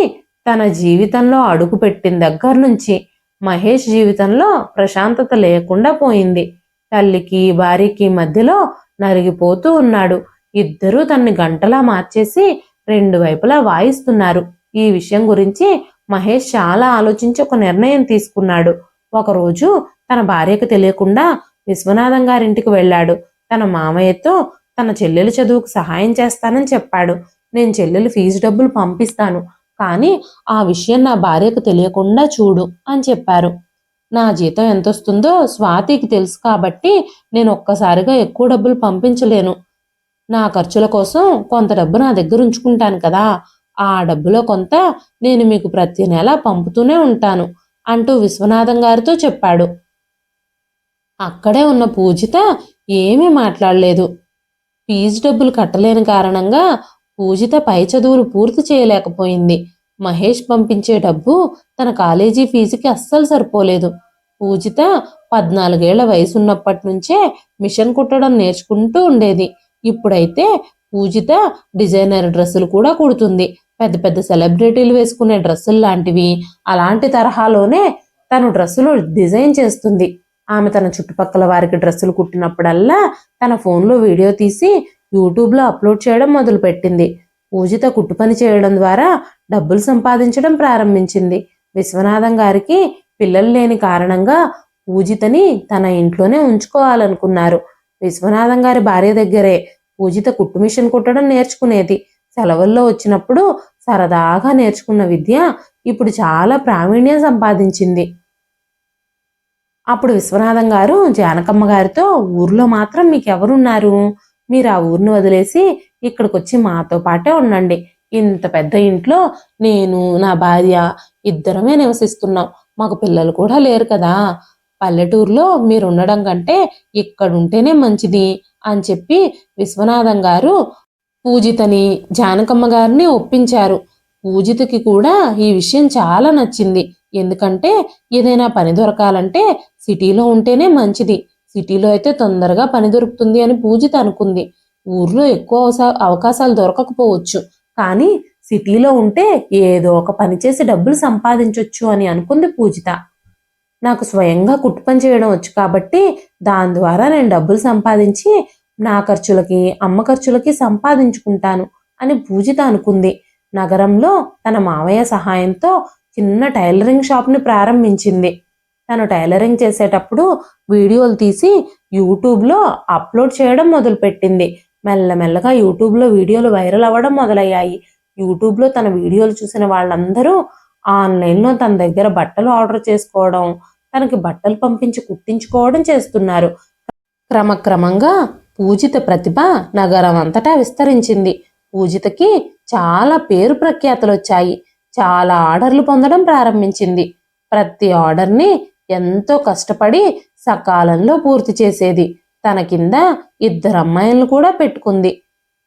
తన జీవితంలో అడుగుపెట్టిన దగ్గర నుంచి మహేష్ జీవితంలో ప్రశాంతత లేకుండా పోయింది. తల్లికి భార్యకి మధ్యలో నలిగిపోతూ ఉన్నాడు. ఇద్దరూ తన్ని గంటలా మార్చేసి రెండు వైపులా వాయిస్తున్నారు. ఈ విషయం గురించి మహేష్ చాలా ఆలోచించి ఒక నిర్ణయం తీసుకున్నాడు. ఒకరోజు తన భార్యకు తెలియకుండా విశ్వనాథం గారింటికి వెళ్ళాడు. తన మామయ్యతో తన చెల్లెలు చదువుకు సహాయం చేస్తానని చెప్పాడు. నేను చెల్లెలు ఫీజు డబ్బులు పంపిస్తాను, కానీ ఆ విషయం నా భార్యకు తెలియకుండా చూడు అని చెప్పారు. నా జీతం ఎంతొస్తుందో స్వాతికి తెలుసు కాబట్టి నేను ఒక్కసారిగా ఎక్కువ డబ్బులు పంపించలేను. నా ఖర్చుల కోసం కొంత డబ్బు నా దగ్గర ఉంచుకుంటాను కదా, ఆ డబ్బులో కొంత నేను మీకు ప్రతి నెల పంపుతూనే ఉంటాను అంటూ విశ్వనాథం గారితో చెప్పాడు. అక్కడే ఉన్న పూజిత ఏమీ మాట్లాడలేదు. ఫీజు డబ్బులు కట్టలేని కారణంగా పూజిత పై చదువులు పూర్తి చేయలేకపోయింది. మహేష్ పంపించే డబ్బు తన కాలేజీ ఫీజుకి అస్సలు సరిపోలేదు. పూజిత 14 ఏళ్ల వయసున్నప్పటి నుంచే మిషన్ కుట్టడం నేర్చుకుంటూ ఉండేది. ఇప్పుడైతే పూజిత డిజైనర్ డ్రెస్సులు కూడా కుడుతుంది. పెద్ద పెద్ద సెలబ్రిటీలు వేసుకునే డ్రెస్సులు లాంటివి, అలాంటి తరహాలోనే తను డ్రెస్సులు డిజైన్ చేస్తుంది. ఆమె తన చుట్టుపక్కల వారికి డ్రెస్సులు కుట్టినప్పుడల్లా తన ఫోన్లో వీడియో తీసి యూట్యూబ్లో అప్లోడ్ చేయడం మొదలుపెట్టింది. పూజిత కుట్టు పని చేయడం ద్వారా డబ్బులు సంపాదించడం ప్రారంభించింది. విశ్వనాథం గారికి పిల్లలు లేని కారణంగా పూజితని తన ఇంట్లోనే ఉంచుకోవాలనుకున్నారు. విశ్వనాథం గారి భార్య దగ్గరే పూజిత కుట్టు మిషన్ కుట్టడం నేర్చుకునేది. సెలవుల్లో వచ్చినప్పుడు సరదాగా నేర్చుకున్న విద్య ఇప్పుడు చాలా ప్రావీణ్యం సంపాదించింది. అప్పుడు విశ్వనాథం గారు జానకమ్మ గారితో, ఊర్లో మాత్రం మీకెవరున్నారు? మీరు ఆ ఊరిని వదిలేసి ఇక్కడికి వచ్చి మాతో పాటే ఉండండి. ఇంత పెద్ద ఇంట్లో నేను నా భార్య ఇద్దరమే నివసిస్తున్నాం. మాకు పిల్లలు కూడా లేరు కదా. పల్లెటూరులో మీరు ఉండడం కంటే ఇక్కడుంటేనే మంచిది అని చెప్పి విశ్వనాథం గారు పూజితని జానకమ్మ గారిని ఒప్పించారు. పూజితకి కూడా ఈ విషయం చాలా నచ్చింది. ఎందుకంటే ఏదైనా పని దొరకాలంటే సిటీలో ఉంటేనే మంచిది. సిటీలో అయితే తొందరగా పని దొరుకుతుంది అని పూజిత అనుకుంది. ఊర్లో ఎక్కువ అవకాశాలు దొరకకపోవచ్చు, కానీ సిటీలో ఉంటే ఏదో ఒక పని చేసి డబ్బులు సంపాదించవచ్చు అని అనుకుంది పూజిత. నాకు స్వయంగా కుట్టు పని చేయడం వచ్చు కాబట్టి దాని ద్వారా నేను డబ్బులు సంపాదించి నా ఖర్చులకి అమ్మ ఖర్చులకి సంపాదించుకుంటాను అని పూజిత అనుకుంది. నగరంలో తన మావయ్య సహాయంతో చిన్న టైలరింగ్ షాప్ని ప్రారంభించింది. తను టైలరింగ్ చేసేటప్పుడు వీడియోలు తీసి యూట్యూబ్లో అప్లోడ్ చేయడం మొదలుపెట్టింది. మెల్లమెల్లగా యూట్యూబ్లో వీడియోలు వైరల్ అవ్వడం మొదలయ్యాయి. యూట్యూబ్లో తన వీడియోలు చూసిన వాళ్ళందరూ ఆన్లైన్లో తన దగ్గర బట్టలు ఆర్డర్ చేసుకోవడం, తనకి బట్టలు పంపించి కుట్టించుకోవడం చేస్తున్నారు. క్రమక్రమంగా పూజిత ప్రతిభ నగరం అంతటా విస్తరించింది. పూజితకి చాలా పేరు ప్రఖ్యాతలు వచ్చాయి. చాలా ఆర్డర్లు పొందడం ప్రారంభించింది. ప్రతి ఆర్డర్ని ఎంతో కష్టపడి సకాలంలో పూర్తి చేసేది. తన కింద 2 అమ్మాయిలను కూడా పెట్టుకుంది.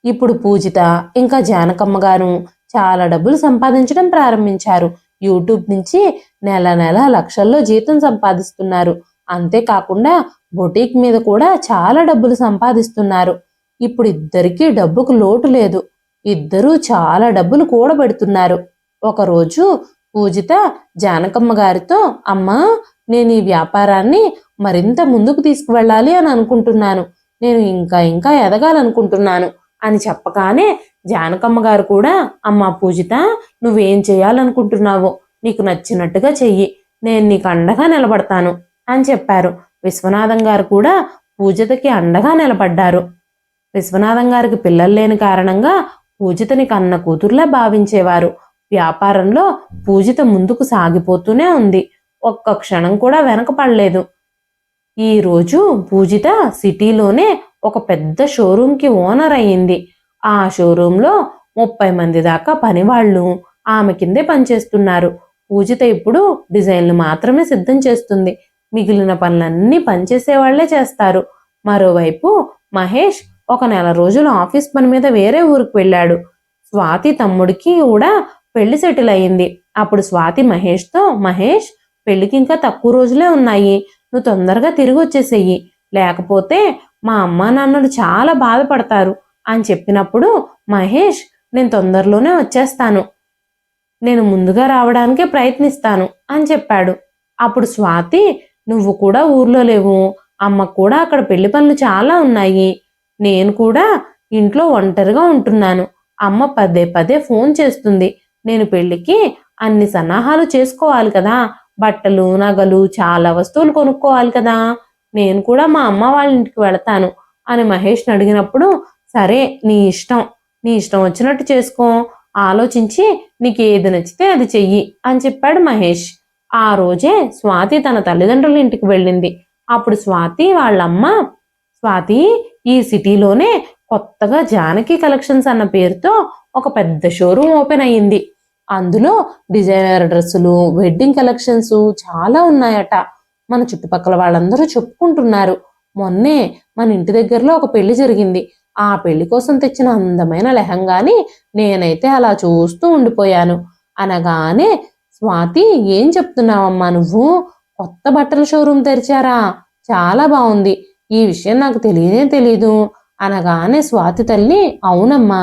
ఇప్పుడు పూజిత ఇంకా జానకమ్మ గారు చాలా డబ్బులు సంపాదించడం ప్రారంభించారు. యూట్యూబ్ నుంచి నెల నెల లక్షల్లో జీతం సంపాదిస్తున్నారు. అంతేకాకుండా బొటీక్ మీద కూడా చాలా డబ్బులు సంపాదిస్తున్నారు. ఇప్పుడు ఇద్దరికీ డబ్బుకు లోటు లేదు. ఇద్దరూ చాలా డబ్బులు కూడబెడుతున్నారు. ఒకరోజు పూజిత జానకమ్మ గారితో, అమ్మా, నేను ఈ వ్యాపారాన్ని మరింత ముందుకు తీసుకువెళ్ళాలి అని అనుకుంటున్నాను. నేను ఇంకా ఇంకా ఎదగాలనుకుంటున్నాను అని చెప్పగానే జానకమ్మ గారు కూడా, అమ్మా పూజిత, నువ్వేం చేయాలనుకుంటున్నావో నీకు నచ్చినట్టుగా చెయ్యి, నేను నీకు అండగా నిలబడతాను అని చెప్పారు. విశ్వనాథం గారు కూడా పూజితకి అండగా నిలబడ్డారు. విశ్వనాథం గారికి పిల్లలు లేని కారణంగా పూజితని కన్న కూతుర్లా భావించేవారు. వ్యాపారంలో పూజిత ముందుకు సాగిపోతూనే ఉంది. ఒక్క క్షణం కూడా వెనకపడలేదు. ఈరోజు పూజిత సిటీలోనే ఒక పెద్ద షోరూంకి ఓనర్ అయ్యింది. ఆ షోరూంలో 30 మంది దాకా పనివాళ్ళు ఆమె కిందే పనిచేస్తున్నారు. పూజిత ఇప్పుడు డిజైన్లు మాత్రమే సిద్ధం చేస్తుంది. మిగిలిన పనులన్నీ పనిచేసేవాళ్లే చేస్తారు. మరోవైపు మహేష్ ఒక నెల రోజులు ఆఫీస్ పని మీద వేరే ఊరికి వెళ్ళాడు. స్వాతి తమ్ముడికి కూడా పెళ్లి సెటిల్ అయింది. అప్పుడు స్వాతి మహేష్తో, మహేష్, పెళ్లికి ఇంకా తక్కువ రోజులే ఉన్నాయి, నువ్వు తొందరగా తిరిగి వచ్చేసేయి, లేకపోతే మా అమ్మా నాన్నలు చాలా బాధపడతారు అని చెప్పినప్పుడు మహేష్, నేను తొందరలోనే వచ్చేస్తాను, నేను ముందుగా రావడానికే ప్రయత్నిస్తాను అని చెప్పాడు. అప్పుడు స్వాతి, నువ్వు కూడా ఊర్లో లేవు, అమ్మకు కూడా అక్కడ పెళ్లి పనులు చాలా ఉన్నాయి, నేను కూడా ఇంట్లో ఒంటరిగా ఉంటున్నాను, అమ్మ పదే పదే ఫోన్ చేస్తుంది, నేను పెళ్లికి అన్ని సన్నాహాలు చేసుకోవాలి కదా, బట్టలు, నగలు, చాలా వస్తువులు కొనుక్కోవాలి కదా, నేను కూడా మా అమ్మ వాళ్ళ ఇంటికి వెళతాను అని మహేష్ని అడిగినప్పుడు, సరే, నీ ఇష్టం వచ్చినట్టు చేసుకో, ఆలోచించి నీకు ఏది నచ్చితే అది చెయ్యి అని చెప్పాడు మహేష్. ఆ రోజే స్వాతి తన తల్లిదండ్రుల ఇంటికి వెళ్ళింది. అప్పుడు స్వాతి వాళ్ళమ్మ, స్వాతి, ఈ సిటీలోనే కొత్తగా జానకి కలెక్షన్స్ అన్న పేరుతో ఒక పెద్ద షోరూమ్ ఓపెన్ అయ్యింది. అందులో డిజైనర్ డ్రెస్సులు, వెడ్డింగ్ కలెక్షన్స్ చాలా ఉన్నాయట. మన చుట్టుపక్కల వాళ్ళందరూ చెప్పుకుంటున్నారు. మొన్నే మన ఇంటి దగ్గరలో ఒక పెళ్లి జరిగింది. ఆ పెళ్లి కోసం తెచ్చిన అందమైన లెహంగాని నేనైతే అలా చూస్తూ ఉండిపోయాను అనగానే, స్వాతి, ఏం చెప్తున్నావమ్మా నువ్వు? కొత్త బట్టల షోరూమ్ తెరిచారా? చాలా బాగుంది, ఈ విషయం నాకు తెలియనే తెలీదు అనగానే స్వాతి తల్లి, అవునమ్మా,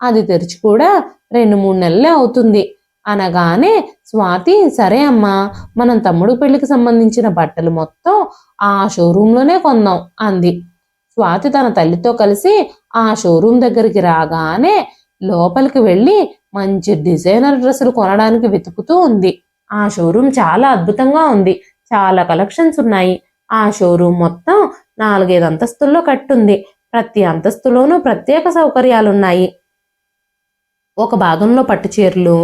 అది తెరిచి కూడా 2-3 నెలలే అవుతుంది అనగానే స్వాతి, సరే అమ్మా, మనం తమ్ముడు పెళ్లికి సంబంధించిన బట్టలు మొత్తం ఆ షోరూంలోనే కొందాం అంది. స్వాతి తన తల్లితో కలిసి ఆ షోరూం దగ్గరికి రాగానే లోపలికి వెళ్ళి మంచి డిజైనర్ డ్రెస్సులు కొనడానికి వెతుకుతూ ఉంది. ఆ షోరూం చాలా అద్భుతంగా ఉంది. చాలా కలెక్షన్స్ ఉన్నాయి. ఆ షోరూం మొత్తం 4-5 అంతస్తుల్లో కట్టుంది. ప్రతి అంతస్తులోనూ ప్రత్యేక సౌకర్యాలున్నాయి. ఒక భాగంలో పట్టు చీరలు,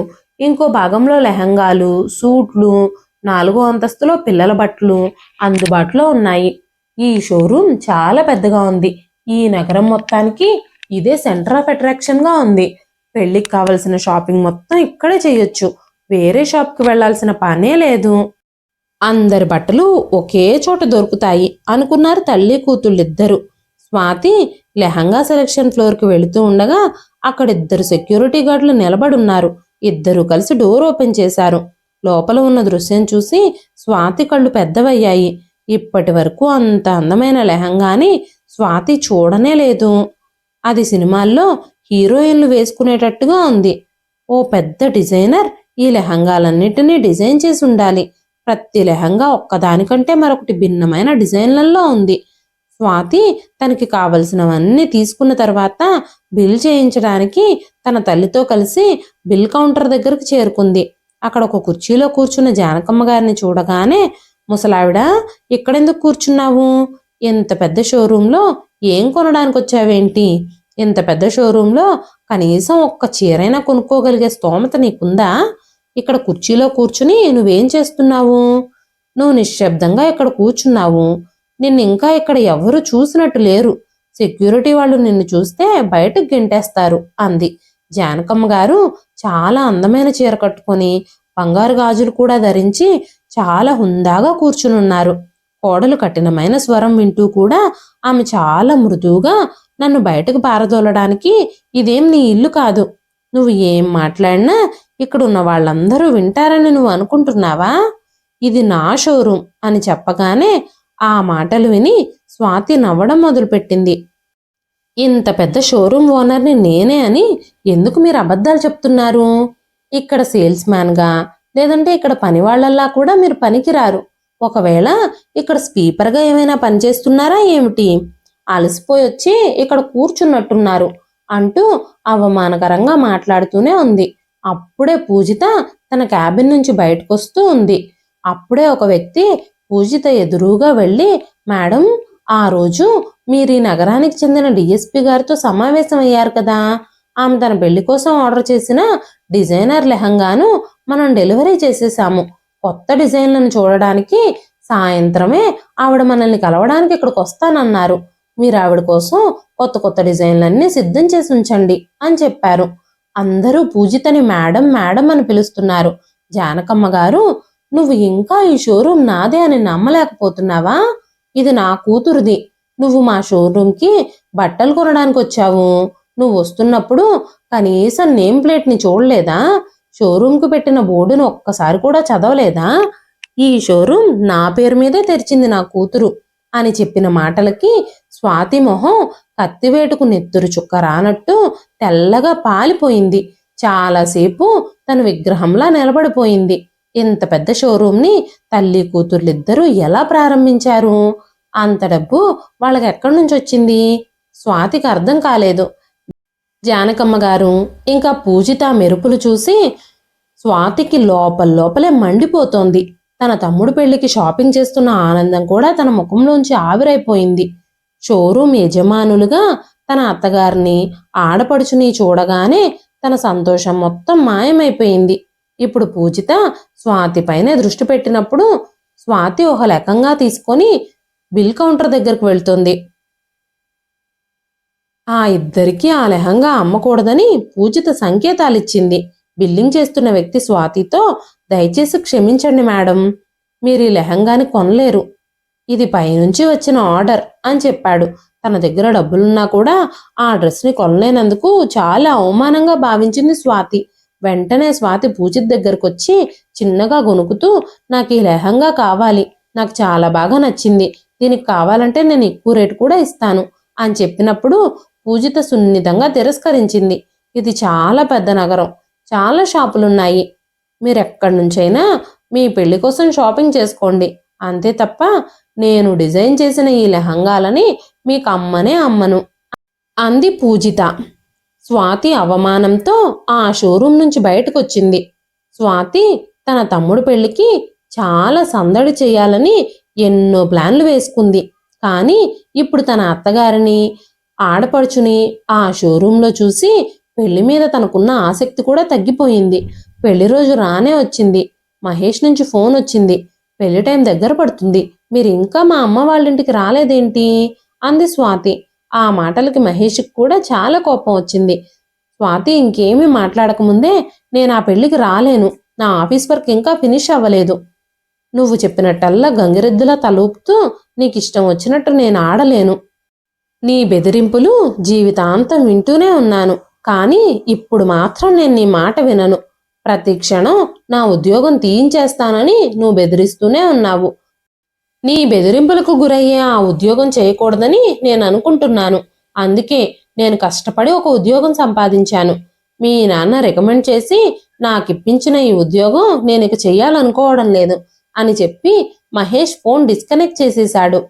ఇంకో భాగంలో లెహంగాలు, సూట్లు, 4వ అంతస్తులో పిల్లల బట్టలు అందుబాటులో ఉన్నాయి. ఈ షోరూం చాలా పెద్దగా ఉంది. ఈ నగరం మొత్తానికి ఇదే సెంటర్ ఆఫ్ అట్రాక్షన్ గా ఉంది. పెళ్లికి కావలసిన షాపింగ్ మొత్తం ఇక్కడే చేయొచ్చు. వేరే షాప్కి వెళ్లాల్సిన పనే లేదు. అందరి బట్టలు ఒకే చోట దొరుకుతాయి అనుకున్నారు తల్లి కూతుళ్ళిద్దరూ. స్వాతి లెహంగా సెలక్షన్ ఫ్లోర్కి వెళుతూ ఉండగా అక్కడ 2 సెక్యూరిటీ గార్డులు నిలబడున్నారు. ఇద్దరూ కలిసి డోర్ ఓపెన్ చేశారు. లోపల ఉన్న దృశ్యం చూసి స్వాతి కళ్ళు పెద్దవయ్యాయి. ఇప్పటి వరకు అంత అందమైన లెహంగాని స్వాతి చూడనే లేదు. అది సినిమాల్లో హీరోయిన్లు వేసుకునేటట్టుగా ఉంది. ఓ పెద్ద డిజైనర్ ఈ లెహంగాలన్నిటినీ డిజైన్ చేసి ఉండాలి. ప్రతి లెహంగా ఒక్కదానికంటే మరొకటి భిన్నమైన డిజైన్లలో ఉంది. స్వాతి తనకి కావలసినవన్నీ తీసుకున్న తర్వాత బిల్ చేయించడానికి తన తల్లితో కలిసి బిల్ కౌంటర్ దగ్గరకు చేరుకుంది. అక్కడ ఒక కుర్చీలో కూర్చున్న జానకమ్మ గారిని చూడగానే, ముసలావిడ, ఇక్కడెందుకు కూర్చున్నావు? ఇంత పెద్ద షోరూంలో ఏం కొనడానికి వచ్చావేంటి? ఇంత పెద్ద షోరూంలో కనీసం ఒక్క చీరైనా కొనుక్కోగలిగే స్తోమత నీకుందా? ఇక్కడ కుర్చీలో కూర్చుని నువ్వేం చేస్తున్నావు? నువ్వు నిశ్శబ్దంగా ఇక్కడ కూర్చున్నావు. నిన్ను ఇంకా ఇక్కడ ఎవరు చూసినట్టు లేరు. సెక్యూరిటీ వాళ్ళు నిన్ను చూస్తే బయటకు గెంటేస్తారు అంది. జానకమ్మ గారు చాలా అందమైన చీర కట్టుకొని బంగారు గాజులు కూడా ధరించి చాలా హుందాగా కూర్చునున్నారు. కోడలు కఠినమైన స్వరం వింటూ కూడా ఆమె చాలా మృదువుగా, నన్ను బయటకు పారదోలడానికి ఇదేం నీ ఇల్లు కాదు. నువ్వు ఏం మాట్లాడినా ఇక్కడున్న వాళ్ళందరూ వింటారని నువ్వు అనుకుంటున్నావా? ఇది నా షోరూం అని చెప్పగానే ఆ మాటలు విని స్వాతి నవ్వడం మొదలుపెట్టింది. ఇంత పెద్ద షోరూమ్ ఓనర్ని నేనే అని ఎందుకు మీరు అబద్ధాలు చెప్తున్నారు? ఇక్కడ సేల్స్ మ్యాన్గా లేదంటే ఇక్కడ పనివాళ్లల్లా కూడా మీరు పనికిరారు. ఒకవేళ ఇక్కడ స్పీకర్గా ఏమైనా పనిచేస్తున్నారా ఏమిటి? అలసిపోయి వచ్చి ఇక్కడ కూర్చున్నట్టున్నారు అంటూ అవమానకరంగా మాట్లాడుతూనే ఉంది. అప్పుడే పూజిత తన క్యాబిన్ నుంచి బయటకొస్తూ ఉంది. అప్పుడే ఒక వ్యక్తి పూజిత ఎదురుగా వెళ్ళి, మేడం, ఆ రోజు మీరు ఈ నగరానికి చెందిన డిఎస్పి గారితో సమావేశం అయ్యారు కదా, ఆమె తన పెళ్లి కోసం ఆర్డర్ చేసిన డిజైనర్ లెహంగాను మనం డెలివరీ చేసేసాము. కొత్త డిజైన్లను చూడడానికి సాయంత్రమే ఆవిడ మనల్ని కలవడానికి ఇక్కడికి వస్తానన్నారు. మీరు ఆవిడ కోసం కొత్త కొత్త డిజైన్లన్నీ సిద్ధం చేసి ఉంచండి అని చెప్పారు. అందరూ పూజితని మేడం మేడం అని పిలుస్తున్నారు. జానకమ్మ గారు, నువ్వు ఇంకా ఈ షోరూమ్ నాదే అని నమ్మలేకపోతున్నావా? ఇది నా కూతురుది. నువ్వు మా షోరూమ్కి బట్టలు కొనడానికి వచ్చావు. నువ్వు వస్తున్నప్పుడు కనీసం నేమ్ ప్లేట్ని చూడలేదా? షోరూమ్కి పెట్టిన బోర్డును ఒక్కసారి కూడా చదవలేదా? ఈ షోరూమ్ నా పేరు మీదే తెరిచింది నా కూతురు అని చెప్పిన మాటలకి స్వాతి మొహం కత్తివేటుకు నెత్తురు చుక్క రానట్టు తెల్లగా పాలిపోయింది. చాలాసేపు తన విగ్రహంలా నిలబడిపోయింది. ఇంత పెద్ద షోరూమ్ని తల్లి కూతుర్లిద్దరూ ఎలా ప్రారంభించారు? అంత డబ్బు వాళ్ళకి ఎక్కడి నుంచి వచ్చింది? స్వాతికి అర్థం కాలేదు. జానకమ్మ గారు ఇంకా పూజిత మెరుపులు చూసి స్వాతికి లోపలే మండిపోతోంది. తన తమ్ముడు పెళ్లికి షాపింగ్ చేస్తున్న ఆనందం కూడా తన ముఖంలోంచి ఆవిరైపోయింది. షోరూమ్ యజమానులుగా తన అత్తగారిని ఆడపడుచుని చూడగానే తన సంతోషం మొత్తం మాయమైపోయింది. ఇప్పుడు పూజిత స్వాతి పైనే దృష్టి పెట్టినప్పుడు స్వాతి ఒక లెక్కంగా తీసుకొని బిల్ కౌంటర్ దగ్గరకు వెళ్తుంది. ఆ ఇద్దరికీ ఆ లెహంగా అమ్మకూడదని పూజిత సంకేతాలిచ్చింది. బిల్లింగ్ చేస్తున్న వ్యక్తి స్వాతితో, దయచేసి క్షమించండి మేడం, మీరు ఈ లెహంగాని కొనలేరు. ఇది పైనుంచి వచ్చిన ఆర్డర్ అని చెప్పాడు. తన దగ్గర డబ్బులున్నా కూడా ఆ డ్రెస్ని కొనలేనందుకు చాలా అవమానంగా భావించింది స్వాతి. వెంటనే స్వాతి పూజిత దగ్గరకు వచ్చి చిన్నగా గొనుకుతూ, నాకు ఈ లెహంగా కావాలి, నాకు చాలా బాగా నచ్చింది, దీనికి కావాలంటే నేను ఎక్కువ రేటు కూడా ఇస్తాను అని చెప్పినప్పుడు పూజిత సున్నితంగా తిరస్కరించింది. ఇది చాలా పెద్ద నగరం, చాలా షాపులున్నాయి. మీరెక్కడి నుంచైనా మీ పెళ్లి కోసం షాపింగ్ చేసుకోండి, అంతే తప్ప నేను డిజైన్ చేసిన ఈ లెహంగాలని మీకు అమ్మనే అమ్మను అంది పూజిత. స్వాతి అవమానంతో ఆ షోరూమ్ నుంచి బయటకొచ్చింది. స్వాతి తన తమ్ముడు పెళ్లికి చాలా సందడి చేయాలని ఎన్నో ప్లాన్లు వేసుకుంది. కానీ ఇప్పుడు తన అత్తగారిని ఆడపడుచుని ఆ షోరూంలో చూసి పెళ్లి మీద తనకున్న ఆసక్తి కూడా తగ్గిపోయింది. పెళ్లి రోజు రానే వచ్చింది. మహేష్ నుంచి ఫోన్ వచ్చింది. పెళ్లి టైం దగ్గర పడుతుంది, మీరు ఇంకా మా అమ్మ వాళ్ళింటికి రాలేదేంటి అంది స్వాతి. ఆ మాటలకి మహేష్కి కూడా చాలా కోపం వచ్చింది. స్వాతి ఇంకేమీ మాట్లాడకముందే, నేను ఆ పెళ్లికి రాలేను, నా ఆఫీస్ వర్క్ ఇంకా ఫినిష్ అవ్వలేదు. నువ్వు చెప్పినట్టల్లా గంగిరెద్దులా తలూపుతూ నీకిష్టం వచ్చినట్టు నేను ఆడలేను. నీ బెదిరింపులు జీవితాంతం వింటూనే ఉన్నాను, కానీ ఇప్పుడు మాత్రం నేను నీ మాట వినను. ప్రతి క్షణం నా ఉద్యోగం తీయించేస్తానని నువ్వు బెదిరిస్తూనే ఉన్నావు. నీ బెదిరింపులకు గురయ్యే ఆ ఉద్యోగం చేయకూడదని నేను అనుకుంటున్నాను. అందుకే నేను కష్టపడి ఒక ఉద్యోగం సంపాదించాను. మీ నాన్న రికమెండ్ చేసి నాకిప్పించిన ఈ ఉద్యోగం నేను ఇక చెయ్యాలనుకోవడం లేదు అని చెప్పి మహేష్ ఫోన్ డిస్కనెక్ట్ చేసేశాడు.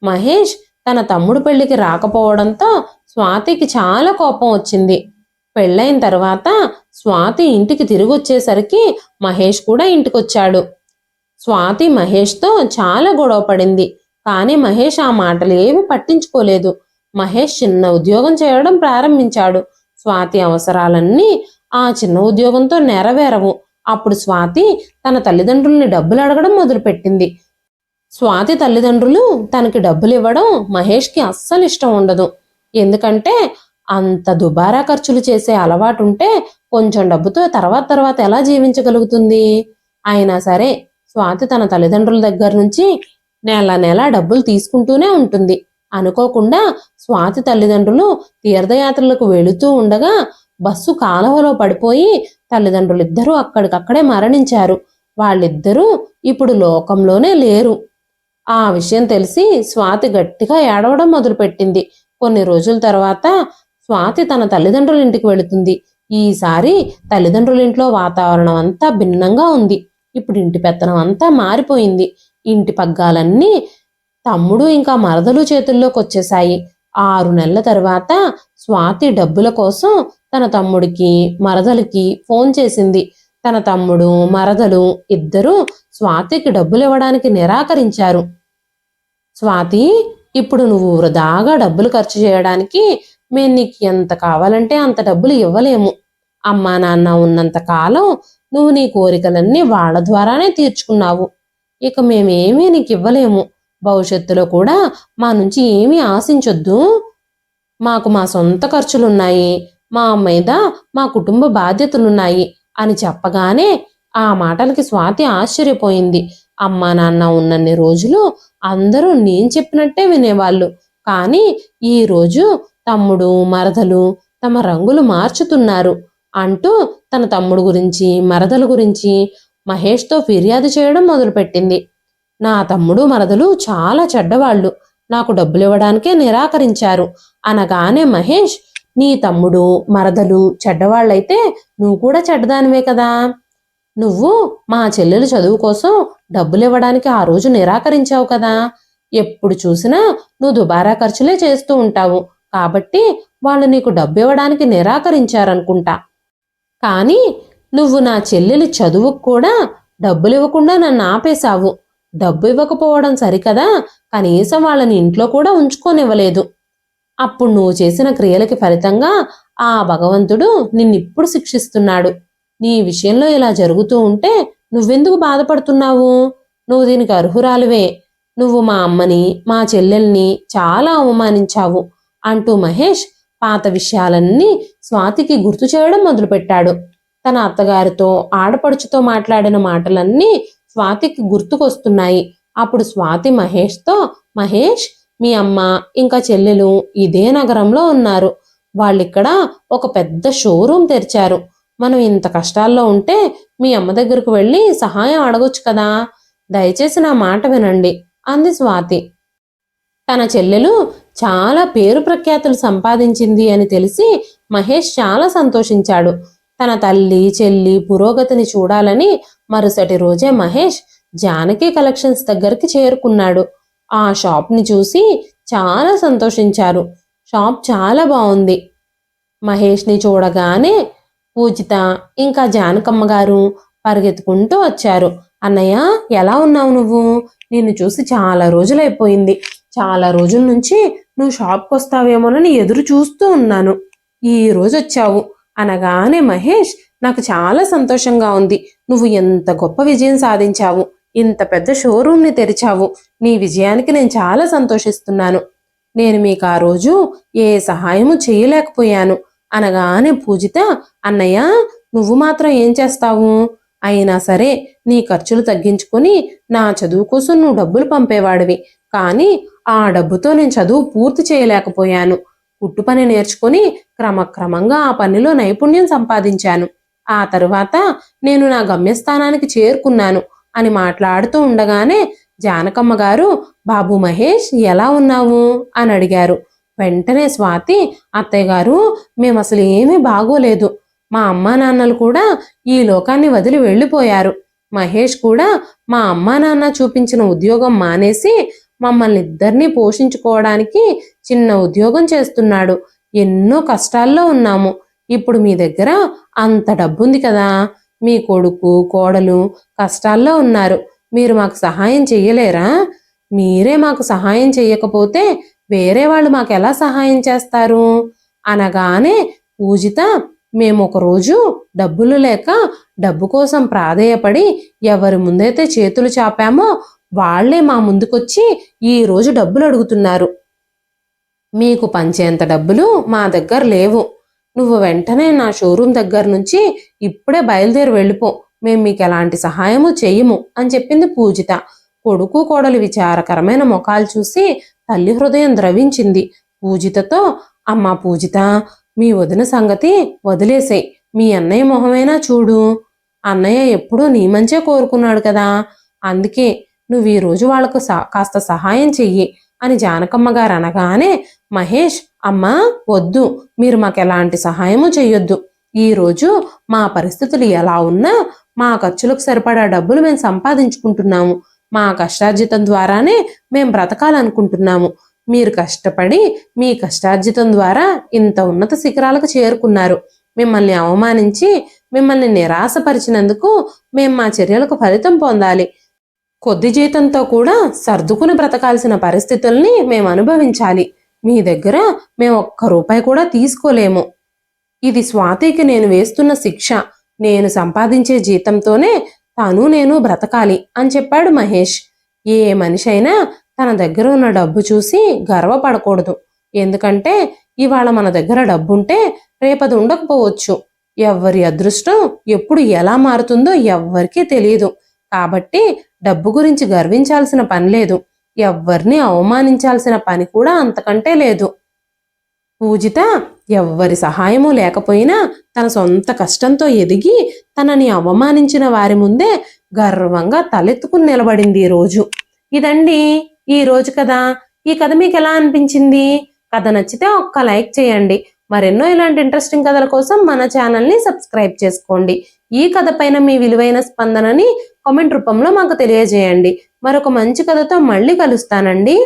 మహేష్ తన తమ్ముడు పెళ్లికి రాకపోవడంతో స్వాతికి చాలా కోపం వచ్చింది. పెళ్ళైన తర్వాత స్వాతి ఇంటికి తిరిగి వచ్చేసరికి మహేష్ కూడా ఇంటికొచ్చాడు. స్వాతి మహేష్తో చాలా గొడవ పడింది. కానీ మహేష్ ఆ మాటలు ఏమీ పట్టించుకోలేదు. మహేష్ చిన్న ఉద్యోగం చేయడం ప్రారంభించాడు. స్వాతి అవసరాలన్నీ ఆ చిన్న ఉద్యోగంతో నెరవేరవు. అప్పుడు స్వాతి తన తల్లిదండ్రుల్ని డబ్బులు అడగడం మొదలుపెట్టింది. స్వాతి తల్లిదండ్రులు తనకి డబ్బులు ఇవ్వడం మహేష్కి అస్సలు ఇష్టం ఉండదు. ఎందుకంటే అంత దుబారా ఖర్చులు చేసే అలవాటుంటే కొంచెం డబ్బుతో తర్వాత ఎలా జీవించగలుగుతుంది? అయినా సరే స్వాతి తన తల్లిదండ్రుల దగ్గర నుంచి నెల డబ్బులు తీసుకుంటూనే ఉంటుంది. అనుకోకుండా స్వాతి తల్లిదండ్రులు తీర్థయాత్రలకు వెళుతూ ఉండగా బస్సు కాలువలో పడిపోయి తల్లిదండ్రులిద్దరూ అక్కడికక్కడే మరణించారు. వాళ్ళిద్దరూ ఇప్పుడు లోకంలోనే లేరు. ఆ విషయం తెలిసి స్వాతి గట్టిగా ఏడవడం మొదలుపెట్టింది. కొన్ని రోజుల తర్వాత స్వాతి తన తల్లిదండ్రుల ఇంటికి వెళుతుంది. ఈసారి తల్లిదండ్రుల ఇంట్లో వాతావరణం అంతా భిన్నంగా ఉంది. ఇప్పుడు ఇంటి పెత్తనం అంతా మారిపోయింది. ఇంటి పగ్గాలన్నీ తమ్ముడు ఇంకా మరదలు చేతుల్లోకి వచ్చేశాయి. 6 నెలల తర్వాత స్వాతి డబ్బుల కోసం తన తమ్ముడికి మరదలికి ఫోన్ చేసింది. తన తమ్ముడు మరదలు ఇద్దరూ స్వాతికి డబ్బులు ఇవ్వడానికి నిరాకరించారు. స్వాతి, ఇప్పుడు నువ్వు వృధాగా డబ్బులు ఖర్చు చేయడానికి మేము నీకు ఎంత కావాలంటే అంత డబ్బులు ఇవ్వలేము. అమ్మా నాన్న ఉన్నంత కాలం నువ్వు నీ కోరికలన్నీ వాళ్ళ ద్వారానే తీర్చుకున్నావు. ఇక మేమేమీ నీకు ఇవ్వలేము. భవిష్యత్తులో కూడా మా నుంచి ఏమీ ఆశించొద్దు. మాకు మా సొంత ఖర్చులున్నాయి, మా మీద మా కుటుంబ బాధ్యతలున్నాయి అని చెప్పగానే ఆ మాటలకి స్వాతి ఆశ్చర్యపోయింది. అమ్మా నాన్న ఉన్నన్ని రోజులు అందరూ నేను చెప్పినట్టే వినేవాళ్ళు. కానీ ఈరోజు తమ్ముడు మరదలు తమ రంగులు మార్చుతున్నారు అంటూ తన తమ్ముడు గురించి మరదల గురించి మహేష్తో ఫిర్యాదు చేయడం మొదలుపెట్టింది. నా తమ్ముడు మరదలు చాలా చెడ్డవాళ్ళు, నాకు డబ్బులు ఇవ్వడానికే నిరాకరించారు అనగానే మహేష్, నీ తమ్ముడు మరదలు చెడ్డవాళ్ళైతే నువ్వు కూడా చెడ్డదానివే కదా. నువ్వు మా చెల్లెలు చదువు కోసం డబ్బులు ఇవ్వడానికి ఆ రోజు నిరాకరించావు కదా. ఎప్పుడు చూసినా నువ్వు దుబారా ఖర్చులే చేస్తూ ఉంటావు కాబట్టి వాళ్ళు నీకు డబ్బు ఇవ్వడానికి నిరాకరించారనుకుంటా. కానీ నువ్వు నా చెల్లెలి చదువుకు కూడా డబ్బులు ఇవ్వకుండా నన్ను ఆపేశావు. డబ్బు ఇవ్వకపోవడం సరికదా, కనీసం వాళ్ళని ఇంట్లో కూడా ఉంచుకోనివ్వలేదు. అప్పుడు నువ్వు చేసిన క్రియలకి ఫలితంగా ఆ భగవంతుడు నిన్నిప్పుడు శిక్షిస్తున్నాడు. నీ విషయంలో ఇలా జరుగుతూ ఉంటే నువ్వెందుకు బాధపడుతున్నావు? నువ్వు దీనికి అర్హురాలివే. నువ్వు మా అమ్మని మా చెల్లెల్ని చాలా అవమానించావు అంటూ మహేష్ పాత విషయాలన్నీ స్వాతికి గుర్తు చేయడం మొదలుపెట్టాడు. తన అత్తగారితో ఆడపడుచుతో మాట్లాడిన మాటలన్నీ స్వాతికి గుర్తుకొస్తున్నాయి. అప్పుడు స్వాతి మహేష్తో, మహేష్, మీ అమ్మ ఇంకా చెల్లెలు ఇదే నగరంలో ఉన్నారు. వాళ్ళిక్కడ ఒక పెద్ద షోరూం తెరిచారు. మనం ఇంత కష్టాల్లో ఉంటే మీ అమ్మ దగ్గరకు వెళ్ళి సహాయం అడగొచ్చు కదా. దయచేసి నా మాట వినండి అంది స్వాతి. తన చెల్లెలు చాలా పేరు ప్రఖ్యాతులు సంపాదించింది అని తెలిసి మహేష్ చాలా సంతోషించాడు. తన తల్లి చెల్లి పురోగతిని చూడాలని మరుసటి రోజే మహేష్ జానకి కలెక్షన్స్ దగ్గరికి చేరుకున్నాడు. ఆ షాప్ని చూసి చాలా సంతోషించారు. షాప్ చాలా బాగుంది. మహేష్ని చూడగానే పూజిత ఇంకా జానకమ్మ గారు పరిగెత్తుకుంటూ వచ్చారు. అన్నయ్య, ఎలా ఉన్నావు నువ్వు? నిన్ను చూసి చాలా రోజులైపోయింది. చాలా రోజుల నుంచి నువ్వు షాప్కి వస్తావేమోనని ఎదురు చూస్తూ ఉన్నాను. ఈ రోజు వచ్చావు అనగానే మహేష్, నాకు చాలా సంతోషంగా ఉంది. నువ్వు ఎంత గొప్ప విజయం సాధించావు. ఇంత పెద్ద షోరూంని తెరిచావు. నీ విజయానికి నేను చాలా సంతోషిస్తున్నాను. నేను మీకు ఆ రోజు ఏ సహాయము చేయలేకపోయాను అనగానే పూజిత, అన్నయ్య, నువ్వు మాత్రం ఏం చేస్తావు? అయినా సరే నీ ఖర్చులు తగ్గించుకొని నా చదువు కోసం నువ్వు డబ్బులు పంపేవాడివి. కానీ ఆ డబ్బుతో నేను చదువు పూర్తి చేయలేకపోయాను. కుట్టు పని నేర్చుకుని క్రమక్రమంగా ఆ పనిలో నైపుణ్యం సంపాదించాను. ఆ తరువాత నేను నా గమ్యస్థానానికి చేరుకున్నాను అని మాట్లాడుతూ ఉండగానే జానకమ్మ గారు, బాబు మహేష్, ఎలా ఉన్నావు అని అడిగారు. వెంటనే స్వాతి, అత్తయ్య గారు, మేము అసలు ఏమీ బాగోలేదు. మా అమ్మా నాన్నలు కూడా ఈ లోకాన్ని వదిలి వెళ్ళిపోయారు. మహేష్ కూడా మా అమ్మా నాన్న చూపించిన ఉద్యోగం మానేసి మమ్మల్ని ఇద్దరినీ పోషించుకోవడానికి చిన్న ఉద్యోగం చేస్తున్నాడు. ఎన్నో కష్టాల్లో ఉన్నాము. ఇప్పుడు మీ దగ్గర అంత డబ్బుంది కదా. మీ కొడుకు కోడలు కష్టాల్లో ఉన్నారు. మీరు మాకు సహాయం చెయ్యలేరా? మీరే మాకు సహాయం చెయ్యకపోతే వేరే వాళ్ళు మాకు ఎలా సహాయం చేస్తారు అనగానే పూజిత, మేము ఒకరోజు డబ్బులు లేక డబ్బు కోసం ప్రాధేయపడి ఎవరి ముందైతే చేతులు చాపామో వాళ్లే మా ముందుకొచ్చి ఈ రోజు డబ్బులు అడుగుతున్నారు. మీకు పంచేంత డబ్బులు మా దగ్గర లేవు. నువ్వు వెంటనే నా షోరూం దగ్గర నుంచి ఇప్పుడే బయలుదేరి వెళ్ళిపో. మేం మీకు ఎలాంటి సహాయము చెయ్యము అని చెప్పింది పూజిత. కొడుకు కోడలి విచారకరమైన ముఖాలు చూసి తల్లి హృదయం ద్రవించింది. పూజితతో, అమ్మా పూజిత, మీ వదిన సంగతి వదిలేసేయ్. మీ అన్నయ్య మొహమైనా చూడు. అన్నయ్య ఎప్పుడూ నీ మంచే కోరుకున్నాడు కదా. అందుకే నువ్వు ఈ రోజు వాళ్లకు కాస్త సహాయం చెయ్యి అని జానకమ్మ గారు అనగానే మహేష్, అమ్మా వద్దు, మీరు మాకు ఎలాంటి సహాయము చెయ్యొద్దు. ఈ రోజు మా పరిస్థితులు ఎలా ఉన్నా మా ఖర్చులకు సరిపడా డబ్బులు మేము సంపాదించుకుంటున్నాము. మా కష్టార్జితం ద్వారానే మేము బ్రతకాలనుకుంటున్నాము. మీరు కష్టపడి మీ కష్టార్జితం ద్వారా ఇంత ఉన్నత శిఖరాలకు చేరుకున్నారు. మిమ్మల్ని అవమానించి మిమ్మల్ని నిరాశపరిచినందుకు మేము మా చర్యలకు ఫలితం పొందాలి. కొద్ది జీతంతో కూడా సర్దుకుని బ్రతకాల్సిన పరిస్థితుల్ని మేము అనుభవించాలి. మీ దగ్గర మేము ఒక్క రూపాయి కూడా తీసుకోలేము. ఇది స్వాతికి నేను వేస్తున్న శిక్ష. నేను సంపాదించే జీతంతోనే తను నేను బ్రతకాలి అని చెప్పాడు మహేష్. ఏ మనిషి అయినా తన దగ్గర ఉన్న డబ్బు చూసి గర్వపడకూడదు. ఎందుకంటే ఇవాళ మన దగ్గర డబ్బుంటే రేపది ఉండకపోవచ్చు. ఎవ్వరి అదృష్టం ఎప్పుడు ఎలా మారుతుందో ఎవ్వరికీ తెలియదు. కాబట్టి డబ్బు గురించి గర్వించాల్సిన పని లేదు. ఎవ్వరిని అవమానించాల్సిన పని కూడా అంతకంటే లేదు. పూజిత ఎవ్వరి సహాయము లేకపోయినా తన సొంత కష్టంతో ఎదిగి తనని అవమానించిన వారి ముందే గర్వంగా తలెత్తుకుని నిలబడింది ఈ రోజు. ఇదండి ఈ రోజు కథ. ఈ కథ మీకు ఎలా అనిపించింది? కథ నచ్చితే ఒక్క లైక్ చేయండి. మరెన్నో ఇలాంటి ఇంట్రెస్టింగ్ కథల కోసం మన ఛానల్ని సబ్స్క్రైబ్ చేసుకోండి. ఈ కథ పైన మీ విలువైన స్పందనని కామెంట్ రూపంలో మాకు తెలియజేయండి. మరొక మంచి కథతో మళ్ళీ కలుస్తానండి.